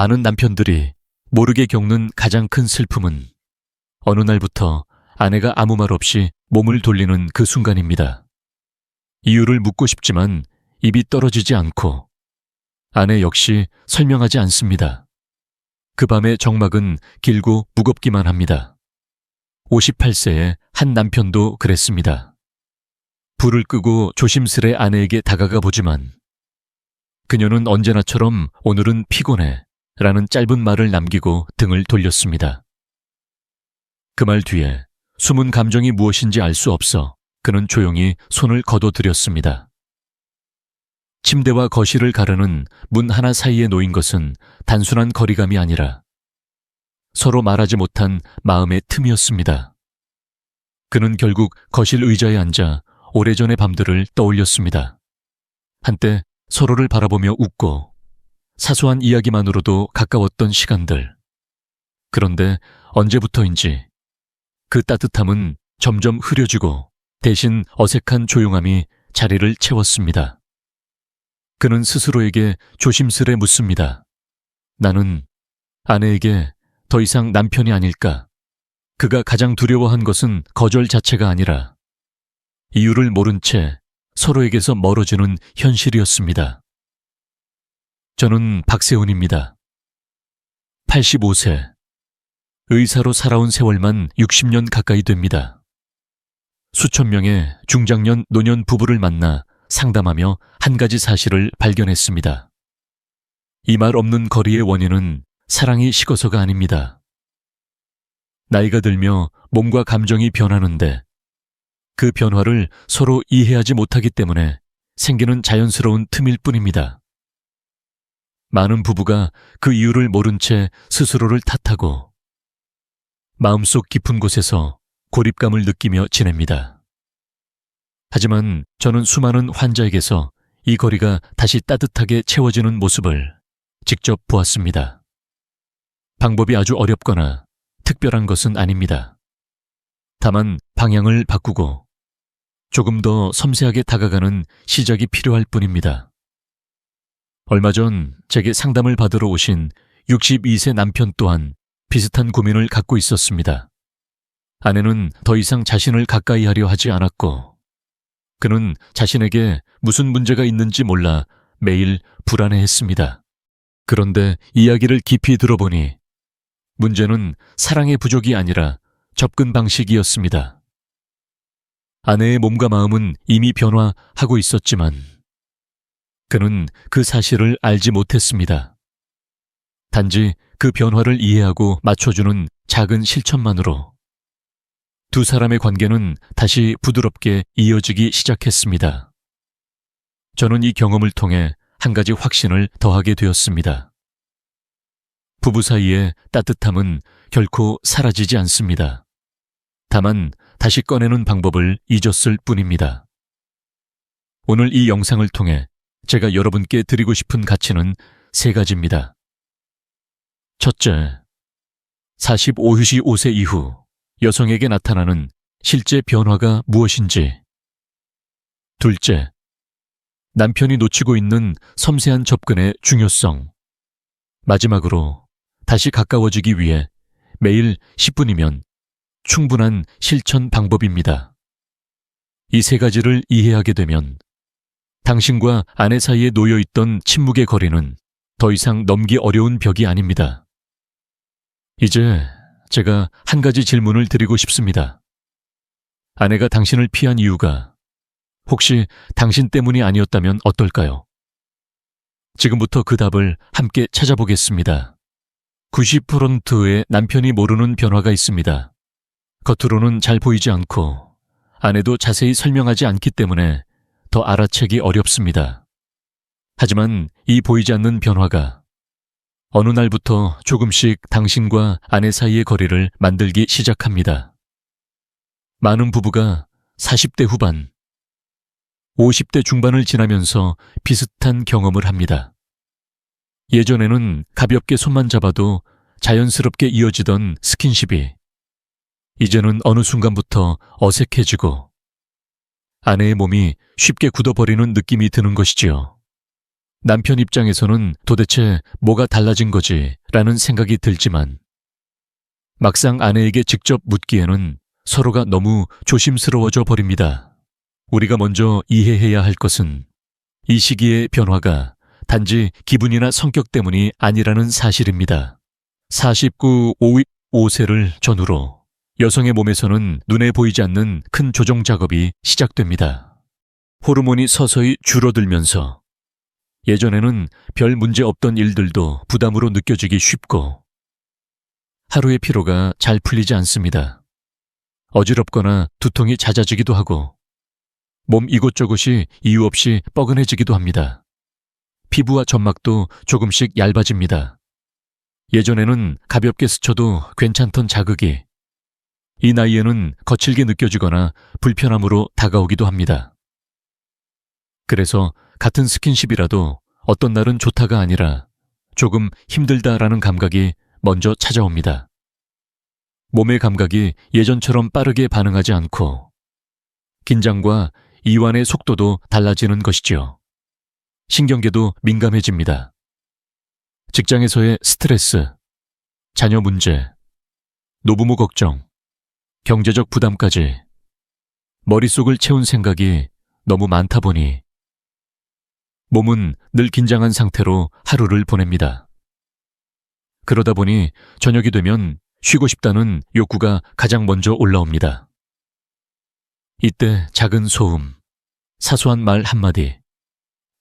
많은 남편들이 모르게 겪는 가장 큰 슬픔은 어느 날부터 아내가 아무 말 없이 몸을 돌리는 그 순간입니다. 이유를 묻고 싶지만 입이 떨어지지 않고 아내 역시 설명하지 않습니다. 그 밤의 정막은 길고 무겁기만 합니다. 58세의 한 남편도 그랬습니다. 불을 끄고 조심스레 아내에게 다가가 보지만 그녀는 언제나처럼 오늘은 피곤해 라는 짧은 말을 남기고 등을 돌렸습니다. 그 말 뒤에 숨은 감정이 무엇인지 알 수 없어 그는 조용히 손을 거둬들였습니다. 침대와 거실을 가르는 문 하나 사이에 놓인 것은 단순한 거리감이 아니라 서로 말하지 못한 마음의 틈이었습니다. 그는 결국 거실 의자에 앉아 오래전의 밤들을 떠올렸습니다. 한때 서로를 바라보며 웃고 사소한 이야기만으로도 가까웠던 시간들. 그런데 언제부터인지 그 따뜻함은 점점 흐려지고 대신 어색한 조용함이 자리를 채웠습니다. 그는 스스로에게 조심스레 묻습니다. 나는 아내에게 더 이상 남편이 아닐까? 그가 가장 두려워한 것은 거절 자체가 아니라 이유를 모른 채 서로에게서 멀어지는 현실이었습니다. 저는 박세훈입니다. 85세. 의사로 살아온 세월만 60년 가까이 됩니다. 수천 명의 중장년 노년 부부를 만나 상담하며 한 가지 사실을 발견했습니다. 이 말 없는 거리의 원인은 사랑이 식어서가 아닙니다. 나이가 들며 몸과 감정이 변하는데 그 변화를 서로 이해하지 못하기 때문에 생기는 자연스러운 틈일 뿐입니다. 많은 부부가 그 이유를 모른 채 스스로를 탓하고 마음속 깊은 곳에서 고립감을 느끼며 지냅니다. 하지만 저는 수많은 환자에게서 이 거리가 다시 따뜻하게 채워지는 모습을 직접 보았습니다. 방법이 아주 어렵거나 특별한 것은 아닙니다. 다만 방향을 바꾸고 조금 더 섬세하게 다가가는 시작이 필요할 뿐입니다. 얼마 전 제게 상담을 받으러 오신 62세 남편 또한 비슷한 고민을 갖고 있었습니다. 아내는 더 이상 자신을 가까이 하려 하지 않았고 그는 자신에게 무슨 문제가 있는지 몰라 매일 불안해했습니다. 그런데 이야기를 깊이 들어보니 문제는 사랑의 부족이 아니라 접근 방식이었습니다. 아내의 몸과 마음은 이미 변화하고 있었지만 그는 그 사실을 알지 못했습니다. 단지 그 변화를 이해하고 맞춰주는 작은 실천만으로 두 사람의 관계는 다시 부드럽게 이어지기 시작했습니다. 저는 이 경험을 통해 한 가지 확신을 더하게 되었습니다. 부부 사이의 따뜻함은 결코 사라지지 않습니다. 다만 다시 꺼내는 방법을 잊었을 뿐입니다. 오늘 이 영상을 통해 제가 여러분께 드리고 싶은 가치는 3가지입니다. 첫째, 45세 이후 여성에게 나타나는 실제 변화가 무엇인지. 둘째, 남편이 놓치고 있는 섬세한 접근의 중요성. 마지막으로 다시 가까워지기 위해 매일 10분이면 충분한 실천 방법입니다. 이 3가지를 이해하게 되면 당신과 아내 사이에 놓여있던 침묵의 거리는 더 이상 넘기 어려운 벽이 아닙니다. 이제 제가 한 가지 질문을 드리고 싶습니다. 아내가 당신을 피한 이유가 혹시 당신 때문이 아니었다면 어떨까요? 지금부터 그 답을 함께 찾아보겠습니다. 90%의 남편이 모르는 변화가 있습니다. 겉으로는 잘 보이지 않고 아내도 자세히 설명하지 않기 때문에 더 알아채기 어렵습니다. 하지만 이 보이지 않는 변화가 어느 날부터 조금씩 당신과 아내 사이의 거리를 만들기 시작합니다. 많은 부부가 40대 후반, 50대 중반을 지나면서 비슷한 경험을 합니다. 예전에는 가볍게 손만 잡아도 자연스럽게 이어지던 스킨십이 이제는 어느 순간부터 어색해지고 아내의 몸이 쉽게 굳어버리는 느낌이 드는 것이지요. 남편 입장에서는 도대체 뭐가 달라진 거지? 라는 생각이 들지만 막상 아내에게 직접 묻기에는 서로가 너무 조심스러워져 버립니다. 우리가 먼저 이해해야 할 것은 이 시기의 변화가 단지 기분이나 성격 때문이 아니라는 사실입니다. 49, 5세를 전후로 여성의 몸에서는 눈에 보이지 않는 큰 조정 작업이 시작됩니다. 호르몬이 서서히 줄어들면서 예전에는 별 문제 없던 일들도 부담으로 느껴지기 쉽고 하루의 피로가 잘 풀리지 않습니다. 어지럽거나 두통이 잦아지기도 하고 몸 이곳저곳이 이유 없이 뻐근해지기도 합니다. 피부와 점막도 조금씩 얇아집니다. 예전에는 가볍게 스쳐도 괜찮던 자극이 이 나이에는 거칠게 느껴지거나 불편함으로 다가오기도 합니다. 그래서 같은 스킨십이라도 어떤 날은 좋다가 아니라 조금 힘들다라는 감각이 먼저 찾아옵니다. 몸의 감각이 예전처럼 빠르게 반응하지 않고 긴장과 이완의 속도도 달라지는 것이지요. 신경계도 민감해집니다. 직장에서의 스트레스, 자녀 문제, 노부모 걱정, 경제적 부담까지 머릿속을 채운 생각이 너무 많다 보니 몸은 늘 긴장한 상태로 하루를 보냅니다. 그러다 보니 저녁이 되면 쉬고 싶다는 욕구가 가장 먼저 올라옵니다. 이때 작은 소음, 사소한 말 한마디,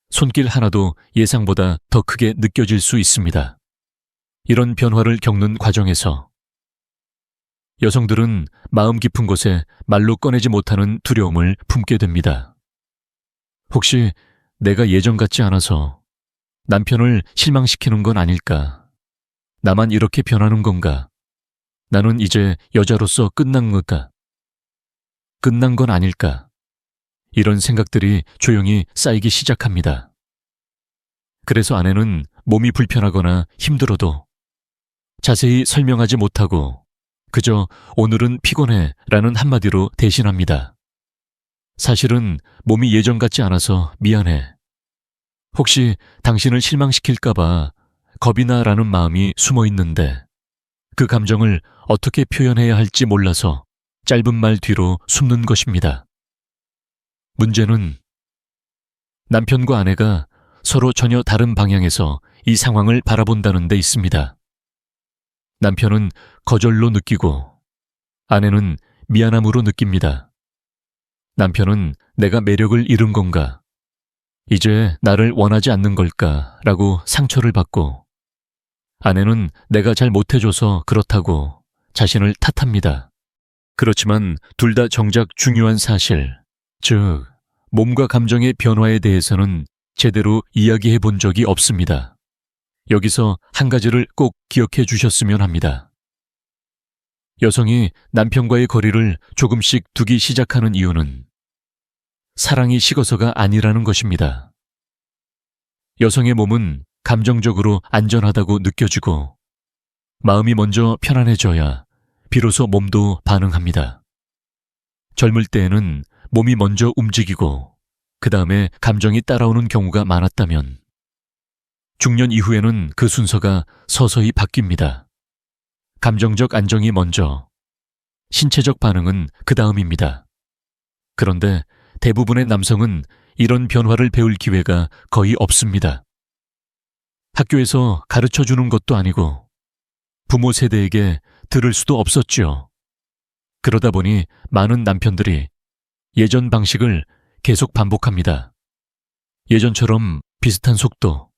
손길 하나도 예상보다 더 크게 느껴질 수 있습니다. 이런 변화를 겪는 과정에서 여성들은 마음 깊은 곳에 말로 꺼내지 못하는 두려움을 품게 됩니다. 혹시 내가 예전 같지 않아서 남편을 실망시키는 건 아닐까? 나만 이렇게 변하는 건가? 나는 이제 여자로서 끝난 건가? 끝난 건 아닐까? 이런 생각들이 조용히 쌓이기 시작합니다. 그래서 아내는 몸이 불편하거나 힘들어도 자세히 설명하지 못하고 그저 오늘은 피곤해 라는 한마디로 대신합니다. 사실은 몸이 예전 같지 않아서 미안해. 혹시 당신을 실망시킬까봐 겁이 나라는 마음이 숨어 있는데 그 감정을 어떻게 표현해야 할지 몰라서 짧은 말 뒤로 숨는 것입니다. 문제는 남편과 아내가 서로 전혀 다른 방향에서 이 상황을 바라본다는 데 있습니다. 남편은 거절로 느끼고 아내는 미안함으로 느낍니다. 남편은 내가 매력을 잃은 건가? 이제 나를 원하지 않는 걸까? 라고 상처를 받고 아내는 내가 잘 못해줘서 그렇다고 자신을 탓합니다. 그렇지만 둘 다 정작 중요한 사실, 즉 몸과 감정의 변화에 대해서는 제대로 이야기해 본 적이 없습니다. 여기서 한 가지를 꼭 기억해 주셨으면 합니다. 여성이 남편과의 거리를 조금씩 두기 시작하는 이유는 사랑이 식어서가 아니라는 것입니다. 여성의 몸은 감정적으로 안전하다고 느껴지고 마음이 먼저 편안해져야 비로소 몸도 반응합니다. 젊을 때에는 몸이 먼저 움직이고 그 다음에 감정이 따라오는 경우가 많았다면 중년 이후에는 그 순서가 서서히 바뀝니다. 감정적 안정이 먼저, 신체적 반응은 그 다음입니다. 그런데 대부분의 남성은 이런 변화를 배울 기회가 거의 없습니다. 학교에서 가르쳐주는 것도 아니고 부모 세대에게 들을 수도 없었지요. 그러다 보니 많은 남편들이 예전 방식을 계속 반복합니다. 예전처럼 비슷한 속도,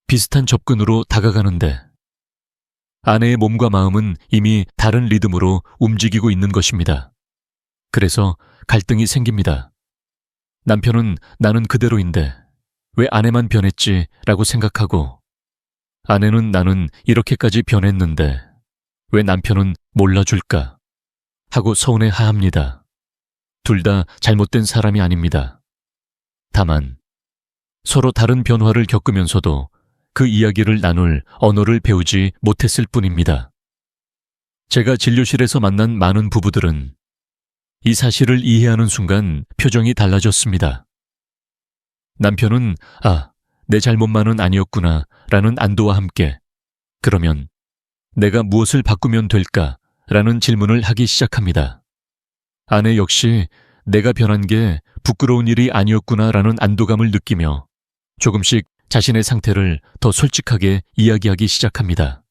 비슷한 접근으로 다가가는데 아내의 몸과 마음은 이미 다른 리듬으로 움직이고 있는 것입니다. 그래서 갈등이 생깁니다. 남편은 나는 그대로인데 왜 아내만 변했지? 라고 생각하고 아내는 나는 이렇게까지 변했는데 왜 남편은 몰라줄까? 하고 서운해하합니다. 둘 다 잘못된 사람이 아닙니다. 다만 서로 다른 변화를 겪으면서도 그 이야기를 나눌 언어를 배우지 못했을 뿐입니다. 제가 진료실에서 만난 많은 부부들은 이 사실을 이해하는 순간 표정이 달라졌습니다. 남편은 내 잘못만은 아니었구나 라는 안도와 함께 그러면 내가 무엇을 바꾸면 될까? 라는 질문을 하기 시작합니다. 아내 역시 내가 변한 게 부끄러운 일이 아니었구나 라는 안도감을 느끼며 조금씩 자신의 상태를 더 솔직하게 이야기하기 시작합니다.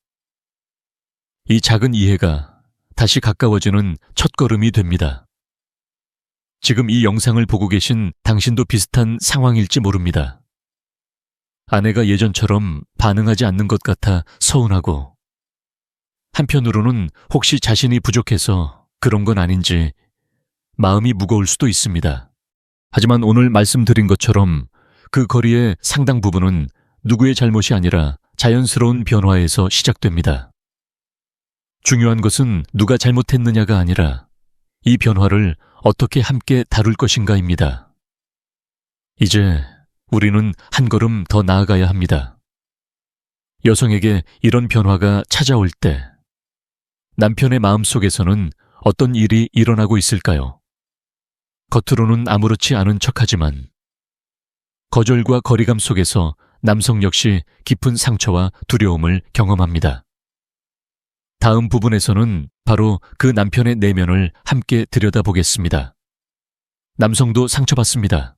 이 작은 이해가 다시 가까워지는 첫걸음이 됩니다. 지금 이 영상을 보고 계신 당신도 비슷한 상황일지 모릅니다. 아내가 예전처럼 반응하지 않는 것 같아 서운하고 한편으로는 혹시 자신이 부족해서 그런 건 아닌지 마음이 무거울 수도 있습니다. 하지만 오늘 말씀드린 것처럼 그 거리의 상당 부분은 누구의 잘못이 아니라 자연스러운 변화에서 시작됩니다. 중요한 것은 누가 잘못했느냐가 아니라 이 변화를 어떻게 함께 다룰 것인가입니다. 이제 우리는 한 걸음 더 나아가야 합니다. 여성에게 이런 변화가 찾아올 때 남편의 마음속에서는 어떤 일이 일어나고 있을까요? 겉으로는 아무렇지 않은 척하지만 거절과 거리감 속에서 남성 역시 깊은 상처와 두려움을 경험합니다. 다음 부분에서는 바로 그 남편의 내면을 함께 들여다보겠습니다. 남성도 상처받습니다.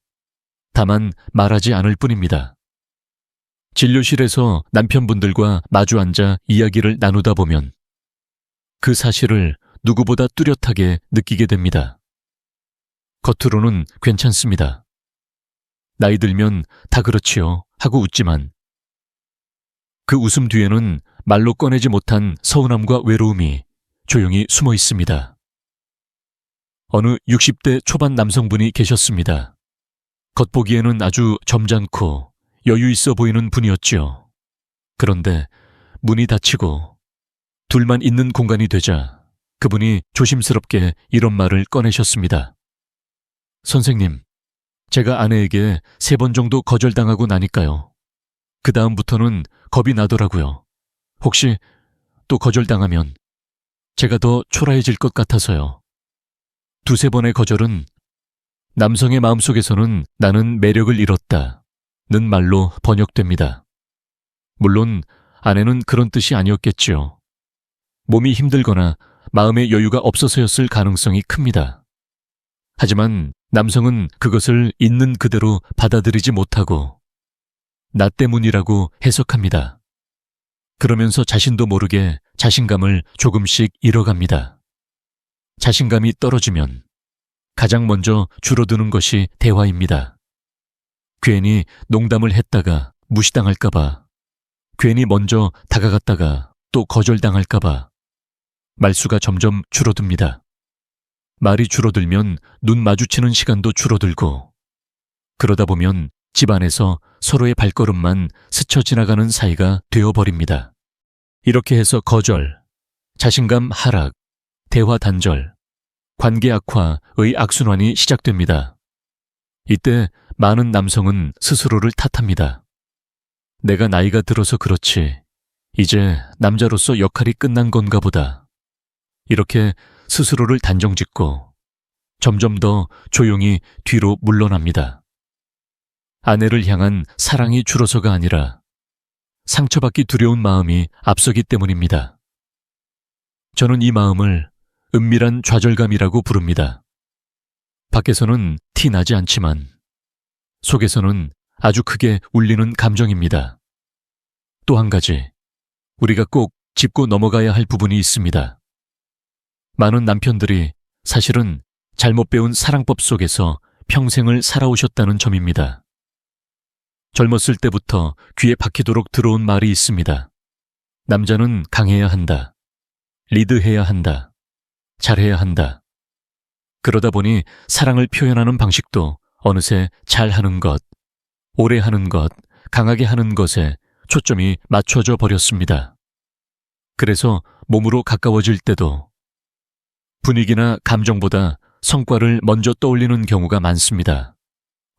다만 말하지 않을 뿐입니다. 진료실에서 남편분들과 마주 앉아 이야기를 나누다 보면 그 사실을 누구보다 뚜렷하게 느끼게 됩니다. 겉으로는 괜찮습니다. 나이 들면 다 그렇지요 하고 웃지만 그 웃음 뒤에는 말로 꺼내지 못한 서운함과 외로움이 조용히 숨어 있습니다. 어느 60대 초반 남성분이 계셨습니다. 겉보기에는 아주 점잖고 여유 있어 보이는 분이었지요. 그런데 문이 닫히고 둘만 있는 공간이 되자 그분이 조심스럽게 이런 말을 꺼내셨습니다. 선생님, 제가 아내에게 3번 정도 거절당하고 나니까요. 그 다음부터는 겁이 나더라고요. 혹시 또 거절당하면 제가 더 초라해질 것 같아서요. 2-3번의 거절은 남성의 마음속에서는 나는 매력을 잃었다는 말로 번역됩니다. 물론 아내는 그런 뜻이 아니었겠지요. 몸이 힘들거나 마음의 여유가 없어서였을 가능성이 큽니다. 하지만 남성은 그것을 있는 그대로 받아들이지 못하고 나 때문이라고 해석합니다. 그러면서 자신도 모르게 자신감을 조금씩 잃어갑니다. 자신감이 떨어지면 가장 먼저 줄어드는 것이 대화입니다. 괜히 농담을 했다가 무시당할까봐, 괜히 먼저 다가갔다가 또 거절당할까봐 말수가 점점 줄어듭니다. 말이 줄어들면 눈 마주치는 시간도 줄어들고 그러다 보면 집안에서 서로의 발걸음만 스쳐 지나가는 사이가 되어버립니다. 이렇게 해서 거절, 자신감 하락, 대화 단절, 관계 악화의 악순환이 시작됩니다. 이때 많은 남성은 스스로를 탓합니다. 내가 나이가 들어서 그렇지, 이제 남자로서 역할이 끝난 건가 보다. 이렇게 스스로를 단정짓고 점점 더 조용히 뒤로 물러납니다. 아내를 향한 사랑이 줄어서가 아니라 상처받기 두려운 마음이 앞서기 때문입니다. 저는 이 마음을 은밀한 좌절감이라고 부릅니다. 밖에서는 티 나지 않지만 속에서는 아주 크게 울리는 감정입니다. 또 한 가지, 우리가 꼭 짚고 넘어가야 할 부분이 있습니다. 많은 남편들이 사실은 잘못 배운 사랑법 속에서 평생을 살아오셨다는 점입니다. 젊었을 때부터 귀에 박히도록 들어온 말이 있습니다. 남자는 강해야 한다. 리드해야 한다. 잘해야 한다. 그러다 보니 사랑을 표현하는 방식도 어느새 잘하는 것, 오래 하는 것, 강하게 하는 것에 초점이 맞춰져 버렸습니다. 그래서 몸으로 가까워질 때도 분위기나 감정보다 성과를 먼저 떠올리는 경우가 많습니다.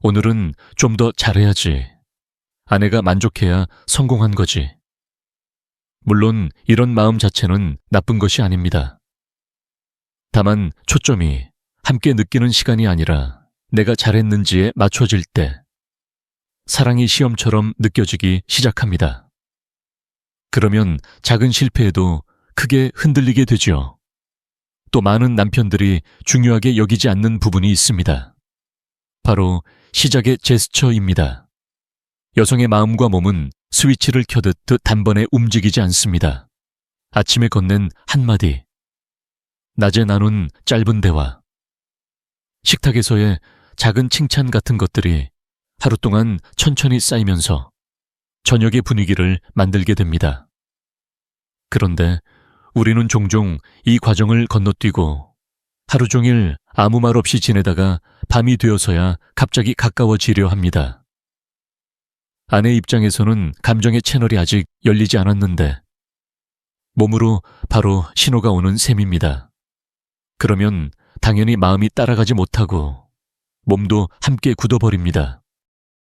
오늘은 좀 더 잘해야지. 아내가 만족해야 성공한 거지. 물론 이런 마음 자체는 나쁜 것이 아닙니다. 다만 초점이 함께 느끼는 시간이 아니라 내가 잘했는지에 맞춰질 때 사랑이 시험처럼 느껴지기 시작합니다. 그러면 작은 실패에도 크게 흔들리게 되죠. 또 많은 남편들이 중요하게 여기지 않는 부분이 있습니다. 바로 시작의 제스처입니다. 여성의 마음과 몸은 스위치를 켜듯 단번에 움직이지 않습니다. 아침에 건넨 한마디, 낮에 나눈 짧은 대화, 식탁에서의 작은 칭찬 같은 것들이 하루 동안 천천히 쌓이면서 저녁의 분위기를 만들게 됩니다. 그런데 우리는 종종 이 과정을 건너뛰고 하루 종일 아무 말 없이 지내다가 밤이 되어서야 갑자기 가까워지려 합니다. 아내 입장에서는 감정의 채널이 아직 열리지 않았는데 몸으로 바로 신호가 오는 셈입니다. 그러면 당연히 마음이 따라가지 못하고 몸도 함께 굳어버립니다.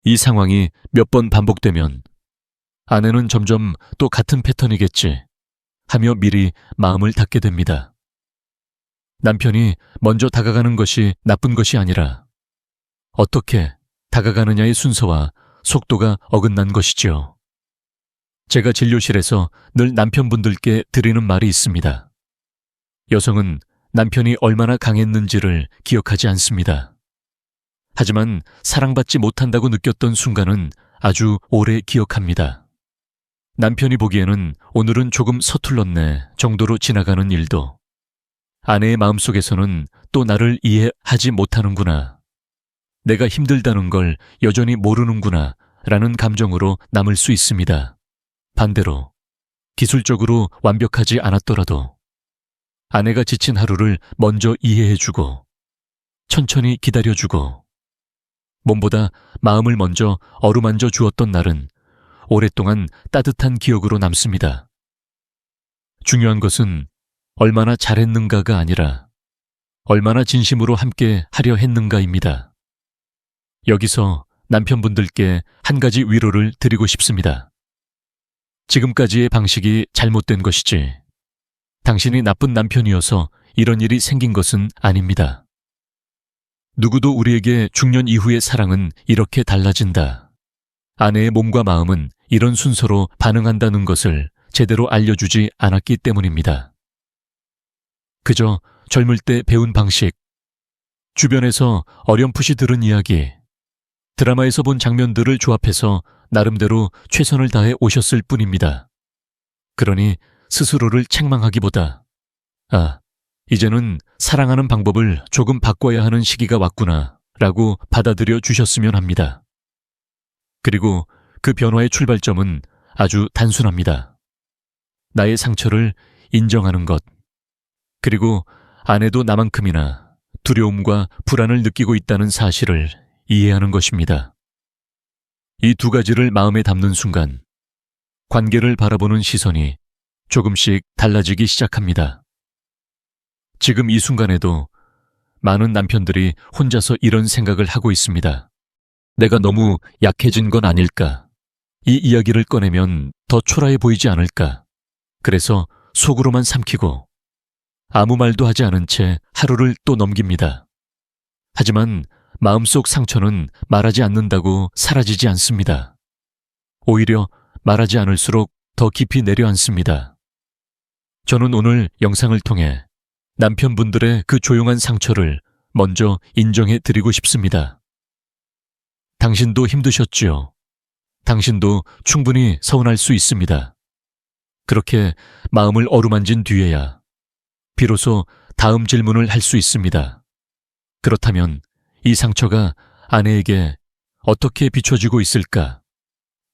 이 상황이 몇 번 반복되면 아내는 점점 또 같은 패턴이겠지 하며 미리 마음을 닫게 됩니다. 남편이 먼저 다가가는 것이 나쁜 것이 아니라 어떻게 다가가느냐의 순서와 속도가 어긋난 것이지요. 제가 진료실에서 늘 남편분들께 드리는 말이 있습니다. 여성은 남편이 얼마나 강했는지를 기억하지 않습니다. 하지만 사랑받지 못한다고 느꼈던 순간은 아주 오래 기억합니다. 남편이 보기에는 오늘은 조금 서툴렀네 정도로 지나가는 일도 아내의 마음속에서는 또 나를 이해하지 못하는구나, 내가 힘들다는 걸 여전히 모르는구나 라는 감정으로 남을 수 있습니다. 반대로 기술적으로 완벽하지 않았더라도 아내가 지친 하루를 먼저 이해해주고 천천히 기다려주고 몸보다 마음을 먼저 어루만져 주었던 날은 오랫동안 따뜻한 기억으로 남습니다. 중요한 것은 얼마나 잘했는가가 아니라 얼마나 진심으로 함께 하려 했는가입니다. 여기서 남편분들께 한 가지 위로를 드리고 싶습니다. 지금까지의 방식이 잘못된 것이지 당신이 나쁜 남편이어서 이런 일이 생긴 것은 아닙니다. 누구도 우리에게 중년 이후의 사랑은 이렇게 달라진다, 아내의 몸과 마음은 이런 순서로 반응한다는 것을 제대로 알려주지 않았기 때문입니다. 그저 젊을 때 배운 방식, 주변에서 어렴풋이 들은 이야기, 드라마에서 본 장면들을 조합해서 나름대로 최선을 다해 오셨을 뿐입니다. 그러니 스스로를 책망하기보다 이제는 사랑하는 방법을 조금 바꿔야 하는 시기가 왔구나 라고 받아들여 주셨으면 합니다. 그리고 그 변화의 출발점은 아주 단순합니다. 나의 상처를 인정하는 것, 그리고 아내도 나만큼이나 두려움과 불안을 느끼고 있다는 사실을 이해하는 것입니다. 이 두 가지를 마음에 담는 순간 관계를 바라보는 시선이 조금씩 달라지기 시작합니다. 지금 이 순간에도 많은 남편들이 혼자서 이런 생각을 하고 있습니다. 내가 너무 약해진 건 아닐까? 이 이야기를 꺼내면 더 초라해 보이지 않을까? 그래서 속으로만 삼키고 아무 말도 하지 않은 채 하루를 또 넘깁니다. 하지만 마음속 상처는 말하지 않는다고 사라지지 않습니다. 오히려 말하지 않을수록 더 깊이 내려앉습니다. 저는 오늘 영상을 통해 남편분들의 그 조용한 상처를 먼저 인정해 드리고 싶습니다. 당신도 힘드셨지요. 당신도 충분히 서운할 수 있습니다. 그렇게 마음을 어루만진 뒤에야 비로소 다음 질문을 할 수 있습니다. 그렇다면 이 상처가 아내에게 어떻게 비춰지고 있을까?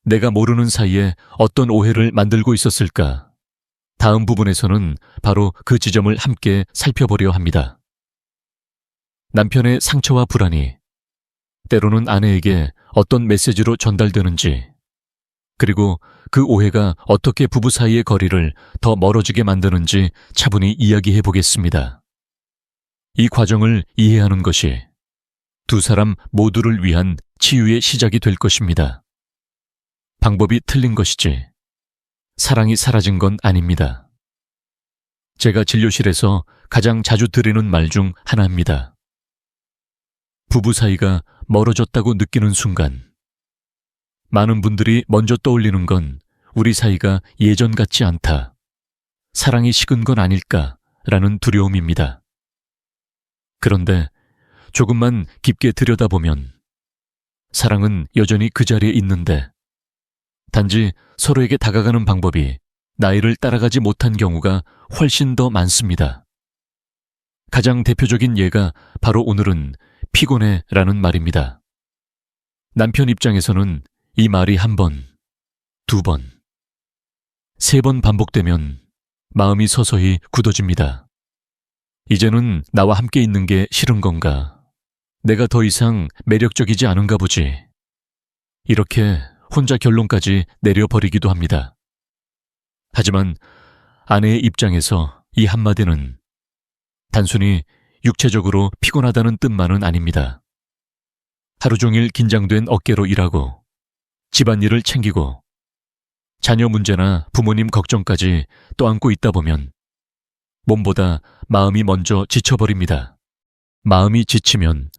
내가 모르는 사이에 어떤 오해를 만들고 있었을까? 다음 부분에서는 바로 그 지점을 함께 살펴보려 합니다. 남편의 상처와 불안이 때로는 아내에게 어떤 메시지로 전달되는지, 그리고 그 오해가 어떻게 부부 사이의 거리를 더 멀어지게 만드는지 차분히 이야기해 보겠습니다. 이 과정을 이해하는 것이 두 사람 모두를 위한 치유의 시작이 될 것입니다. 방법이 틀린 것이지 사랑이 사라진 건 아닙니다. 제가 진료실에서 가장 자주 드리는 말 중 하나입니다. 부부 사이가 멀어졌다고 느끼는 순간 많은 분들이 먼저 떠올리는 건 우리 사이가 예전 같지 않다. 사랑이 식은 건 아닐까라는 두려움입니다. 그런데 조금만 깊게 들여다보면 사랑은 여전히 그 자리에 있는데 단지 서로에게 다가가는 방법이 나이를 따라가지 못한 경우가 훨씬 더 많습니다. 가장 대표적인 예가 바로 오늘은 피곤해라는 말입니다. 남편 입장에서는 이 말이 한 번, 두 번, 세 번 반복되면 마음이 서서히 굳어집니다. 이제는 나와 함께 있는 게 싫은 건가? 내가 더 이상 매력적이지 않은가 보지. 이렇게 혼자 결론까지 내려버리기도 합니다. 하지만 아내의 입장에서 이 한마디는 단순히 육체적으로 피곤하다는 뜻만은 아닙니다. 하루 종일 긴장된 어깨로 일하고 집안일을 챙기고 자녀 문제나 부모님 걱정까지 떠안고 있다 보면 몸보다 마음이 먼저 지쳐버립니다. 마음이 지치면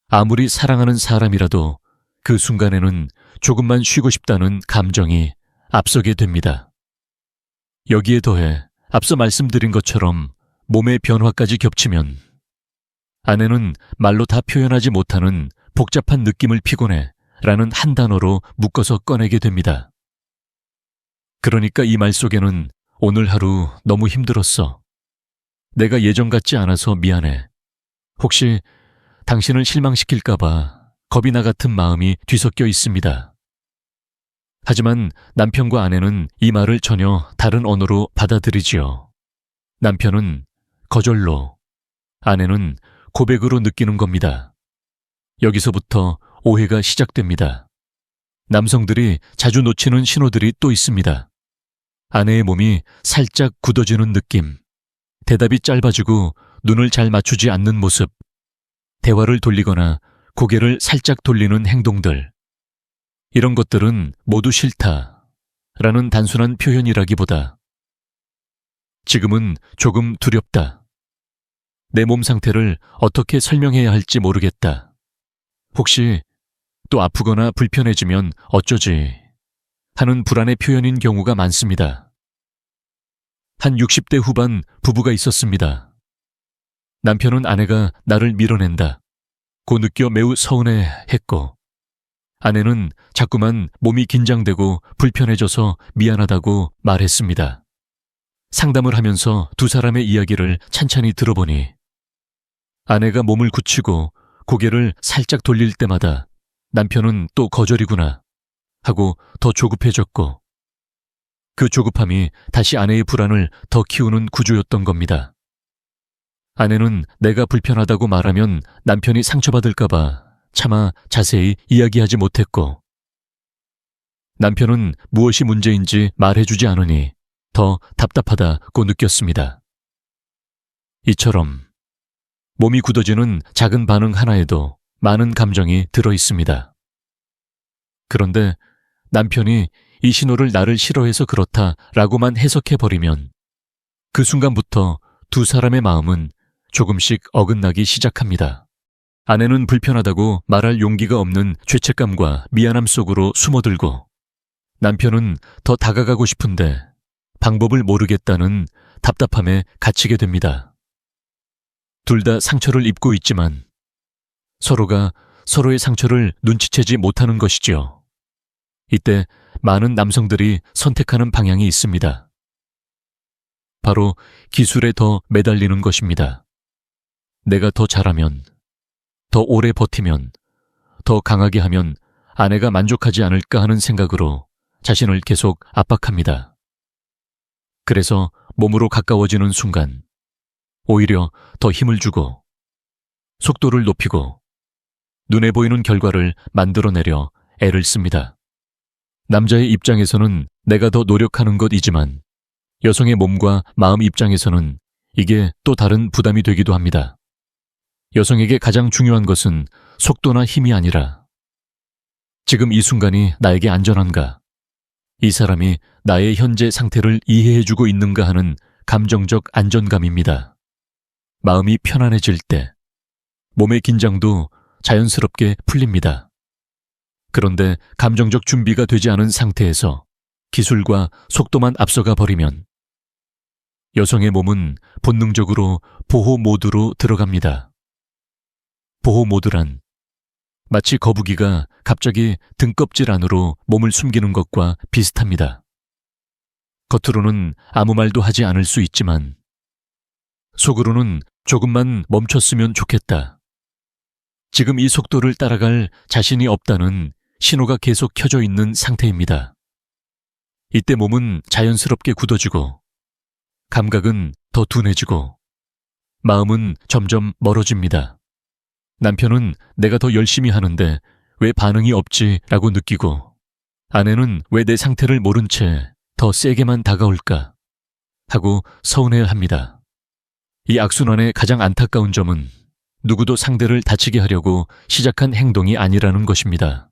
아무리 사랑하는 사람이라도 그 순간에는 조금만 쉬고 싶다는 감정이 앞서게 됩니다. 여기에 더해 앞서 말씀드린 것처럼 몸의 변화까지 겹치면 아내는 말로 다 표현하지 못하는 복잡한 느낌을 피곤해 라는 한 단어로 묶어서 꺼내게 됩니다. 그러니까 이 말 속에는 오늘 하루 너무 힘들었어. 내가 예전 같지 않아서 미안해. 혹시 당신을 실망시킬까봐 겁이나 같은 마음이 뒤섞여 있습니다. 하지만 남편과 아내는 이 말을 전혀 다른 언어로 받아들이지요. 남편은 거절로, 아내는 고백으로 느끼는 겁니다. 여기서부터 오해가 시작됩니다. 남성들이 자주 놓치는 신호들이 또 있습니다. 아내의 몸이 살짝 굳어지는 느낌, 대답이 짧아지고 눈을 잘 맞추지 않는 모습, 대화를 돌리거나 고개를 살짝 돌리는 행동들. 이런 것들은 모두 싫다라는 단순한 표현이라기보다 지금은 조금 두렵다. 내 몸 상태를 어떻게 설명해야 할지 모르겠다. 혹시 또 아프거나 불편해지면 어쩌지 하는 불안의 표현인 경우가 많습니다. 한 60대 후반 부부가 있었습니다. 남편은 아내가 나를 밀어낸다 고 느껴 매우 서운해했고 아내는 자꾸만 몸이 긴장되고 불편해져서 미안하다고 말했습니다. 상담을 하면서 두 사람의 이야기를 찬찬히 들어보니 아내가 몸을 굳히고 고개를 살짝 돌릴 때마다 남편은 또 거절이구나 하고 더 조급해졌고 그 조급함이 다시 아내의 불안을 더 키우는 구조였던 겁니다. 아내는 내가 불편하다고 말하면 남편이 상처받을까봐 차마 자세히 이야기하지 못했고 남편은 무엇이 문제인지 말해주지 않으니 더 답답하다고 느꼈습니다. 이처럼 몸이 굳어지는 작은 반응 하나에도 많은 감정이 들어 있습니다. 그런데 남편이 이 신호를 나를 싫어해서 그렇다라고만 해석해버리면 그 순간부터 두 사람의 마음은 조금씩 어긋나기 시작합니다. 아내는 불편하다고 말할 용기가 없는 죄책감과 미안함 속으로 숨어들고 남편은 더 다가가고 싶은데 방법을 모르겠다는 답답함에 갇히게 됩니다. 둘 다 상처를 입고 있지만 서로가 서로의 상처를 눈치채지 못하는 것이죠. 이때 많은 남성들이 선택하는 방향이 있습니다. 바로 기술에 더 매달리는 것입니다. 내가 더 잘하면, 더 오래 버티면, 더 강하게 하면 아내가 만족하지 않을까 하는 생각으로 자신을 계속 압박합니다. 그래서 몸으로 가까워지는 순간 오히려 더 힘을 주고 속도를 높이고 눈에 보이는 결과를 만들어내려 애를 씁니다. 남자의 입장에서는 내가 더 노력하는 것이지만 여성의 몸과 마음 입장에서는 이게 또 다른 부담이 되기도 합니다. 여성에게 가장 중요한 것은 속도나 힘이 아니라 지금 이 순간이 나에게 안전한가? 이 사람이 나의 현재 상태를 이해해주고 있는가 하는 감정적 안전감입니다. 마음이 편안해질 때 몸의 긴장도 자연스럽게 풀립니다. 그런데 감정적 준비가 되지 않은 상태에서 기술과 속도만 앞서가 버리면 여성의 몸은 본능적으로 보호 모드로 들어갑니다. 보호 모드란 마치 거북이가 갑자기 등껍질 안으로 몸을 숨기는 것과 비슷합니다. 겉으로는 아무 말도 하지 않을 수 있지만 속으로는 조금만 멈췄으면 좋겠다. 지금 이 속도를 따라갈 자신이 없다는 신호가 계속 켜져 있는 상태입니다. 이때 몸은 자연스럽게 굳어지고 감각은 더 둔해지고 마음은 점점 멀어집니다. 남편은 내가 더 열심히 하는데 왜 반응이 없지라고 느끼고 아내는 왜 내 상태를 모른 채 더 세게만 다가올까 하고 서운해합니다. 이 악순환의 가장 안타까운 점은 누구도 상대를 다치게 하려고 시작한 행동이 아니라는 것입니다.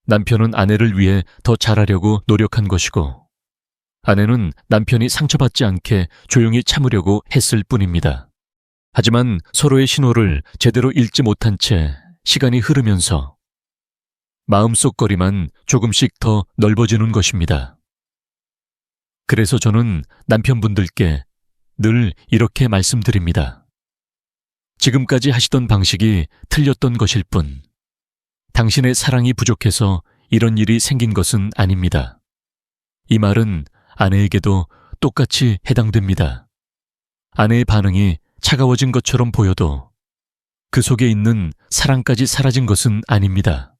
남편은 아내를 위해 더 잘하려고 노력한 것이고 아내는 남편이 상처받지 않게 조용히 참으려고 했을 뿐입니다. 하지만 서로의 신호를 제대로 읽지 못한 채 시간이 흐르면서 마음속 거리만 조금씩 더 넓어지는 것입니다. 그래서 저는 남편분들께 늘 이렇게 말씀드립니다. 지금까지 하시던 방식이 틀렸던 것일 뿐, 당신의 사랑이 부족해서 이런 일이 생긴 것은 아닙니다. 이 말은 아내에게도 똑같이 해당됩니다. 아내의 반응이 차가워진 것처럼 보여도 그 속에 있는 사랑까지 사라진 것은 아닙니다.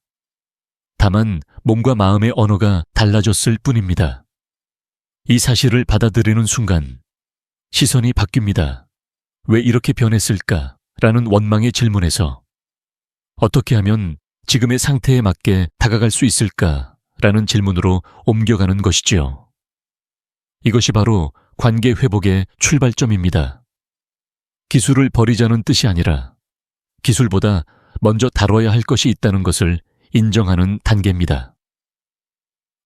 다만 몸과 마음의 언어가 달라졌을 뿐입니다. 이 사실을 받아들이는 순간 시선이 바뀝니다. 왜 이렇게 변했을까? 라는 원망의 질문에서 어떻게 하면 지금의 상태에 맞게 다가갈 수 있을까? 라는 질문으로 옮겨가는 것이지요. 이것이 바로 관계 회복의 출발점입니다. 기술을 버리자는 뜻이 아니라 기술보다 먼저 다뤄야 할 것이 있다는 것을 인정하는 단계입니다.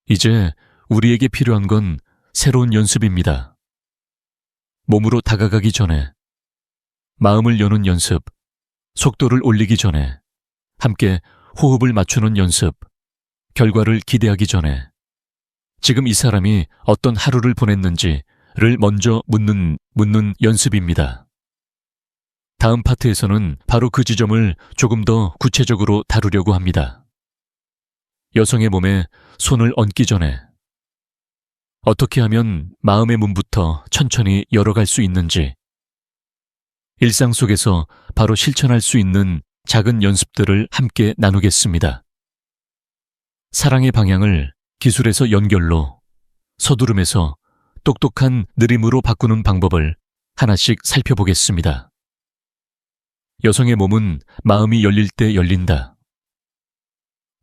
이제 우리에게 필요한 건 새로운 연습입니다. 몸으로 다가가기 전에, 마음을 여는 연습, 속도를 올리기 전에, 함께 호흡을 맞추는 연습, 결과를 기대하기 전에, 지금 이 사람이 어떤 하루를 보냈는지를 먼저 묻는 연습입니다. 다음 파트에서는 바로 그 지점을 조금 더 구체적으로 다루려고 합니다. 여성의 몸에 손을 얹기 전에 어떻게 하면 마음의 문부터 천천히 열어갈 수 있는지, 일상 속에서 바로 실천할 수 있는 작은 연습들을 함께 나누겠습니다. 사랑의 방향을 기술에서 연결로, 서두름에서 똑똑한 느림으로 바꾸는 방법을 하나씩 살펴보겠습니다. 여성의 몸은 마음이 열릴 때 열린다.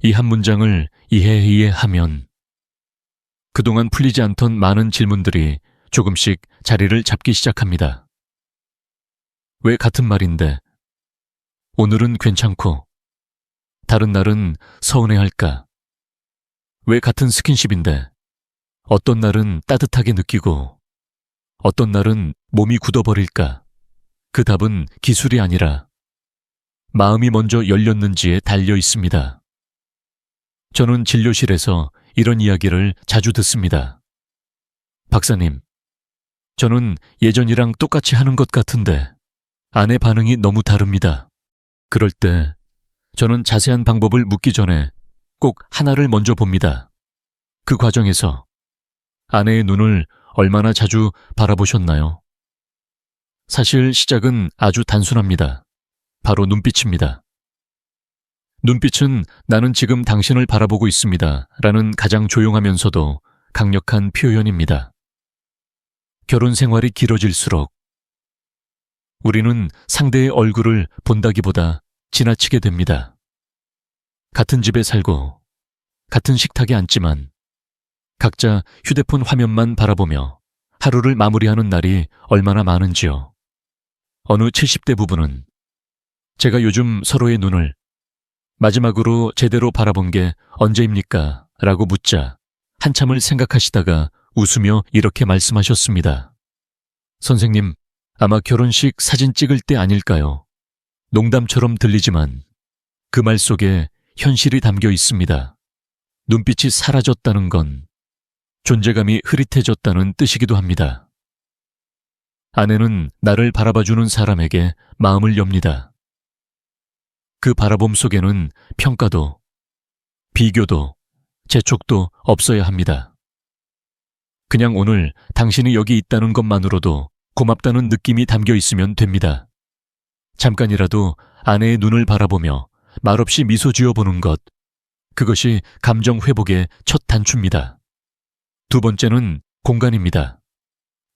이 한 문장을 이해하면 그동안 풀리지 않던 많은 질문들이 조금씩 자리를 잡기 시작합니다. 왜 같은 말인데 오늘은 괜찮고 다른 날은 서운해할까? 왜 같은 스킨십인데 어떤 날은 따뜻하게 느끼고 어떤 날은 몸이 굳어버릴까? 그 답은 기술이 아니라 마음이 먼저 열렸는지에 달려 있습니다. 저는 진료실에서 이런 이야기를 자주 듣습니다. 박사님, 저는 예전이랑 똑같이 하는 것 같은데 아내 반응이 너무 다릅니다. 그럴 때 저는 자세한 방법을 묻기 전에 꼭 하나를 먼저 봅니다. 그 과정에서 아내의 눈을 얼마나 자주 바라보셨나요? 사실 시작은 아주 단순합니다. 바로 눈빛입니다. 눈빛은 나는 지금 당신을 바라보고 있습니다. 라는 가장 조용하면서도 강력한 표현입니다. 결혼 생활이 길어질수록 우리는 상대의 얼굴을 본다기보다 지나치게 됩니다. 같은 집에 살고 같은 식탁에 앉지만 각자 휴대폰 화면만 바라보며 하루를 마무리하는 날이 얼마나 많은지요. 어느 70대 부부는 제가 요즘 서로의 눈을 마지막으로 제대로 바라본 게 언제입니까? 라고 묻자 한참을 생각하시다가 웃으며 이렇게 말씀하셨습니다. 선생님, 아마 결혼식 사진 찍을 때 아닐까요? 농담처럼 들리지만 그 말 속에 현실이 담겨 있습니다. 눈빛이 사라졌다는 건 존재감이 흐릿해졌다는 뜻이기도 합니다. 아내는 나를 바라봐주는 사람에게 마음을 엽니다. 그 바라봄 속에는 평가도, 비교도, 재촉도 없어야 합니다. 그냥 오늘 당신이 여기 있다는 것만으로도 고맙다는 느낌이 담겨 있으면 됩니다. 잠깐이라도 아내의 눈을 바라보며 말없이 미소 지어보는 것, 그것이 감정 회복의 첫 단추입니다. 두 번째는 공간입니다.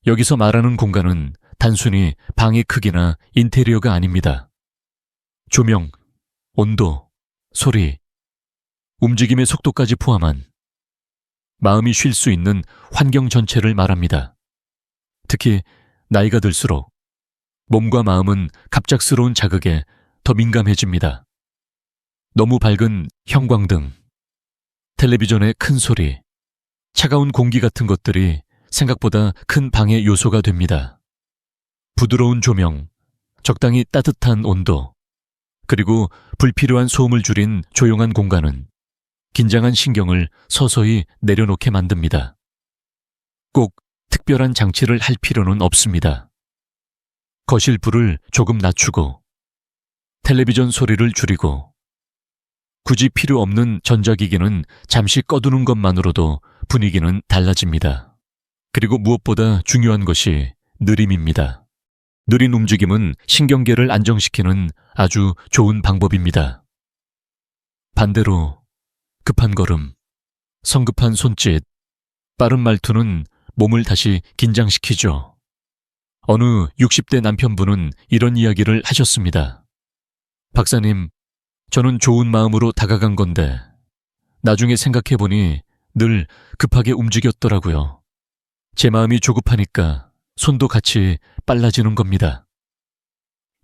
여기서 말하는 공간은 단순히 방의 크기나 인테리어가 아닙니다. 조명, 온도, 소리, 움직임의 속도까지 포함한 마음이 쉴 수 있는 환경 전체를 말합니다. 특히 나이가 들수록 몸과 마음은 갑작스러운 자극에 더 민감해집니다. 너무 밝은 형광등, 텔레비전의 큰 소리, 차가운 공기 같은 것들이 생각보다 큰 방해 요소가 됩니다. 부드러운 조명, 적당히 따뜻한 온도, 그리고 불필요한 소음을 줄인 조용한 공간은 긴장한 신경을 서서히 내려놓게 만듭니다. 꼭 특별한 장치를 할 필요는 없습니다. 거실 불을 조금 낮추고, 텔레비전 소리를 줄이고, 굳이 필요 없는 전자기기는 잠시 꺼두는 것만으로도 분위기는 달라집니다. 그리고 무엇보다 중요한 것이 느림입니다. 느린 움직임은 신경계를 안정시키는 아주 좋은 방법입니다. 반대로 급한 걸음, 성급한 손짓, 빠른 말투는 몸을 다시 긴장시키죠. 어느 60대 남편분은 이런 이야기를 하셨습니다. 박사님, 저는 좋은 마음으로 다가간 건데 나중에 생각해보니 늘 급하게 움직였더라고요. 제 마음이 조급하니까 손도 같이 빨라지는 겁니다.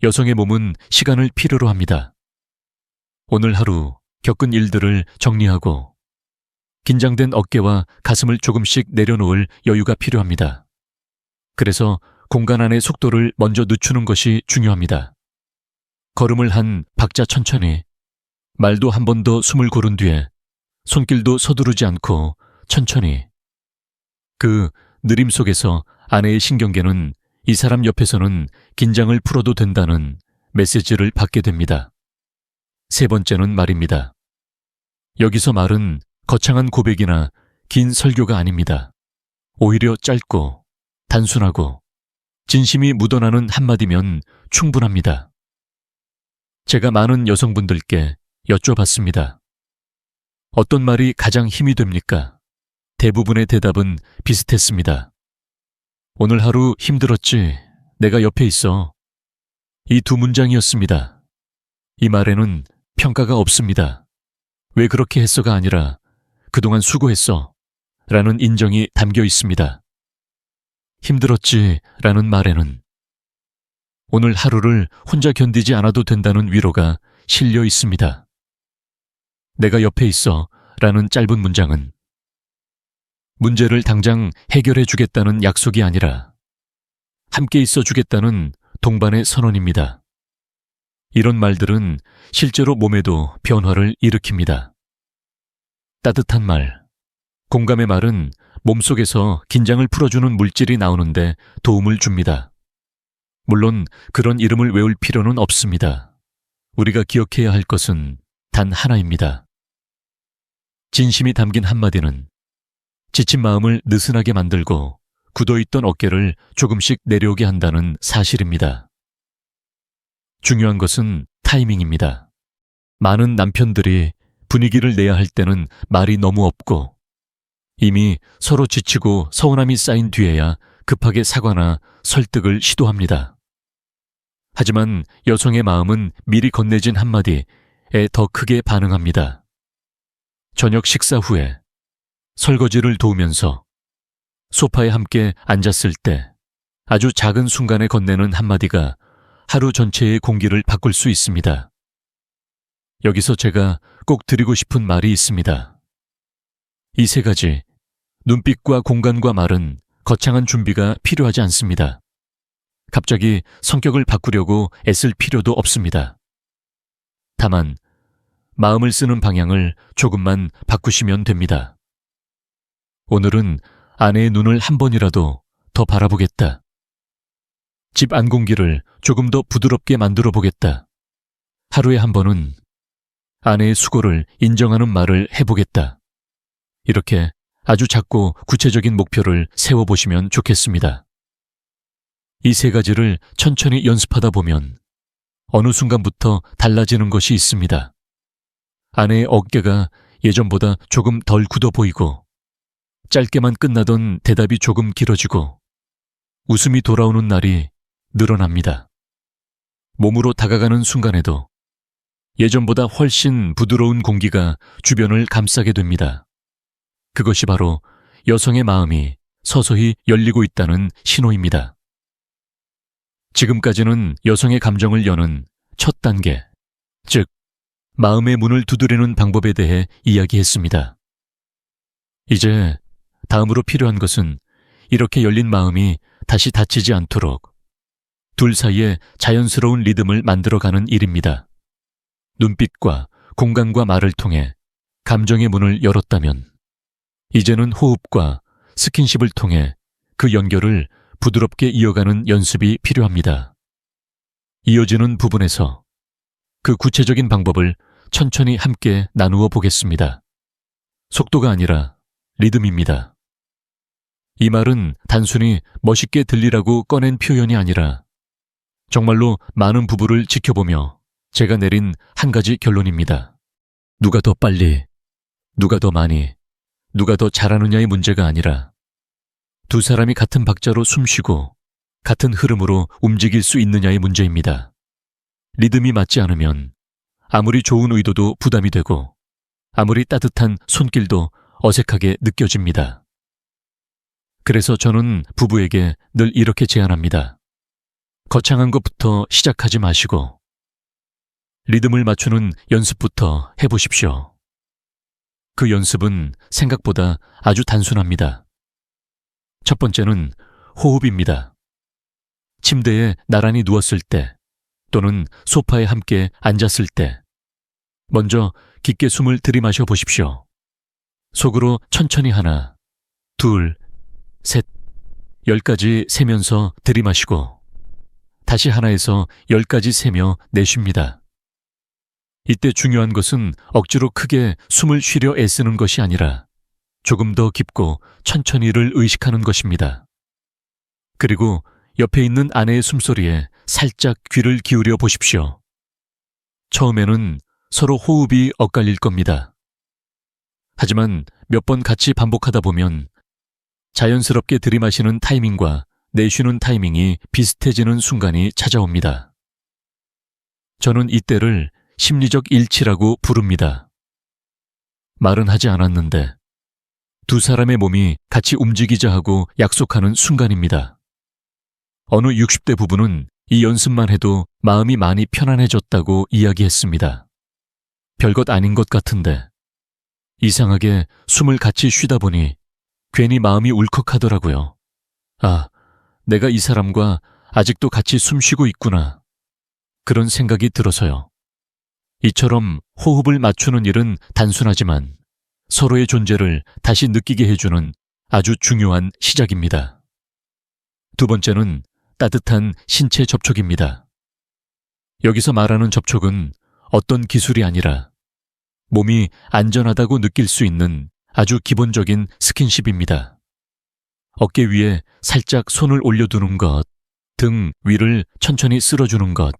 여성의 몸은 시간을 필요로 합니다. 오늘 하루 겪은 일들을 정리하고 긴장된 어깨와 가슴을 조금씩 내려놓을 여유가 필요합니다. 그래서 공간 안의 속도를 먼저 늦추는 것이 중요합니다. 걸음을 한 박자 천천히, 말도 한 번 더 숨을 고른 뒤에 손길도 서두르지 않고 천천히. 그 느림 속에서 아내의 신경계는 이 사람 옆에서는 긴장을 풀어도 된다는 메시지를 받게 됩니다. 세 번째는 말입니다. 여기서 말은 거창한 고백이나 긴 설교가 아닙니다. 오히려 짧고 단순하고 진심이 묻어나는 한마디면 충분합니다. 제가 많은 여성분들께 여쭤봤습니다. 어떤 말이 가장 힘이 됩니까? 대부분의 대답은 비슷했습니다. 오늘 하루 힘들었지, 내가 옆에 있어. 이 두 문장이었습니다. 이 말에는 평가가 없습니다. 왜 그렇게 했어가 아니라 그동안 수고했어 라는 인정이 담겨 있습니다. 힘들었지 라는 말에는 오늘 하루를 혼자 견디지 않아도 된다는 위로가 실려 있습니다. 내가 옆에 있어 라는 짧은 문장은 문제를 당장 해결해 주겠다는 약속이 아니라 함께 있어 주겠다는 동반의 선언입니다. 이런 말들은 실제로 몸에도 변화를 일으킵니다. 따뜻한 말, 공감의 말은 몸속에서 긴장을 풀어주는 물질이 나오는데 도움을 줍니다. 물론 그런 이름을 외울 필요는 없습니다. 우리가 기억해야 할 것은 단 하나입니다. 진심이 담긴 한마디는 지친 마음을 느슨하게 만들고 굳어있던 어깨를 조금씩 내려오게 한다는 사실입니다. 중요한 것은 타이밍입니다. 많은 남편들이 분위기를 내야 할 때는 말이 너무 없고 이미 서로 지치고 서운함이 쌓인 뒤에야 급하게 사과나 설득을 시도합니다. 하지만 여성의 마음은 미리 건네진 한마디에 더 크게 반응합니다. 저녁 식사 후에 설거지를 도우면서 소파에 함께 앉았을 때 아주 작은 순간에 건네는 한마디가 하루 전체의 공기를 바꿀 수 있습니다. 여기서 제가 꼭 드리고 싶은 말이 있습니다. 이 세 가지, 눈빛과 공간과 말은 거창한 준비가 필요하지 않습니다. 갑자기 성격을 바꾸려고 애쓸 필요도 없습니다. 다만 마음을 쓰는 방향을 조금만 바꾸시면 됩니다. 오늘은 아내의 눈을 한 번이라도 더 바라보겠다. 집 안 공기를 조금 더 부드럽게 만들어 보겠다. 하루에 한 번은 아내의 수고를 인정하는 말을 해보겠다. 이렇게 아주 작고 구체적인 목표를 세워보시면 좋겠습니다. 이 세 가지를 천천히 연습하다 보면 어느 순간부터 달라지는 것이 있습니다. 아내의 어깨가 예전보다 조금 덜 굳어 보이고, 짧게만 끝나던 대답이 조금 길어지고, 웃음이 돌아오는 날이 늘어납니다. 몸으로 다가가는 순간에도 예전보다 훨씬 부드러운 공기가 주변을 감싸게 됩니다. 그것이 바로 여성의 마음이 서서히 열리고 있다는 신호입니다. 지금까지는 여성의 감정을 여는 첫 단계, 즉 마음의 문을 두드리는 방법에 대해 이야기했습니다. 이제 다음으로 필요한 것은 이렇게 열린 마음이 다시 닫히지 않도록 둘 사이에 자연스러운 리듬을 만들어가는 일입니다. 눈빛과 공간과 말을 통해 감정의 문을 열었다면 이제는 호흡과 스킨십을 통해 그 연결을 부드럽게 이어가는 연습이 필요합니다. 이어지는 부분에서 그 구체적인 방법을 천천히 함께 나누어 보겠습니다. 속도가 아니라 리듬입니다. 이 말은 단순히 멋있게 들리라고 꺼낸 표현이 아니라 정말로 많은 부부를 지켜보며 제가 내린 한 가지 결론입니다. 누가 더 빨리, 누가 더 많이, 누가 더 잘하느냐의 문제가 아니라 두 사람이 같은 박자로 숨쉬고 같은 흐름으로 움직일 수 있느냐의 문제입니다. 리듬이 맞지 않으면 아무리 좋은 의도도 부담이 되고 아무리 따뜻한 손길도 어색하게 느껴집니다. 그래서 저는 부부에게 늘 이렇게 제안합니다. 거창한 것부터 시작하지 마시고 리듬을 맞추는 연습부터 해보십시오. 그 연습은 생각보다 아주 단순합니다. 첫 번째는 호흡입니다. 침대에 나란히 누웠을 때 또는 소파에 함께 앉았을 때 먼저 깊게 숨을 들이마셔 보십시오. 속으로 천천히 하나, 둘, 셋, 10까지 세면서 들이마시고 다시 하나에서 10까지 세며 내쉽니다. 이때 중요한 것은 억지로 크게 숨을 쉬려 애쓰는 것이 아니라 조금 더 깊고 천천히를 의식하는 것입니다. 그리고 옆에 있는 아내의 숨소리에 살짝 귀를 기울여 보십시오. 처음에는 서로 호흡이 엇갈릴 겁니다. 하지만 몇 번 같이 반복하다 보면 자연스럽게 들이마시는 타이밍과 내쉬는 타이밍이 비슷해지는 순간이 찾아옵니다. 저는 이때를 심리적 일치라고 부릅니다. 말은 하지 않았는데 두 사람의 몸이 같이 움직이자 하고 약속하는 순간입니다. 어느 60대 부부는 이 연습만 해도 마음이 많이 편안해졌다고 이야기했습니다. 별것 아닌 것 같은데 이상하게 숨을 같이 쉬다 보니 괜히 마음이 울컥하더라고요. 아, 내가 이 사람과 아직도 같이 숨 쉬고 있구나. 그런 생각이 들어서요. 이처럼 호흡을 맞추는 일은 단순하지만 서로의 존재를 다시 느끼게 해주는 아주 중요한 시작입니다. 두 번째는 따뜻한 신체 접촉입니다. 여기서 말하는 접촉은 어떤 기술이 아니라 몸이 안전하다고 느낄 수 있는 아주 기본적인 스킨십입니다. 어깨 위에 살짝 손을 올려두는 것, 등 위를 천천히 쓸어주는 것,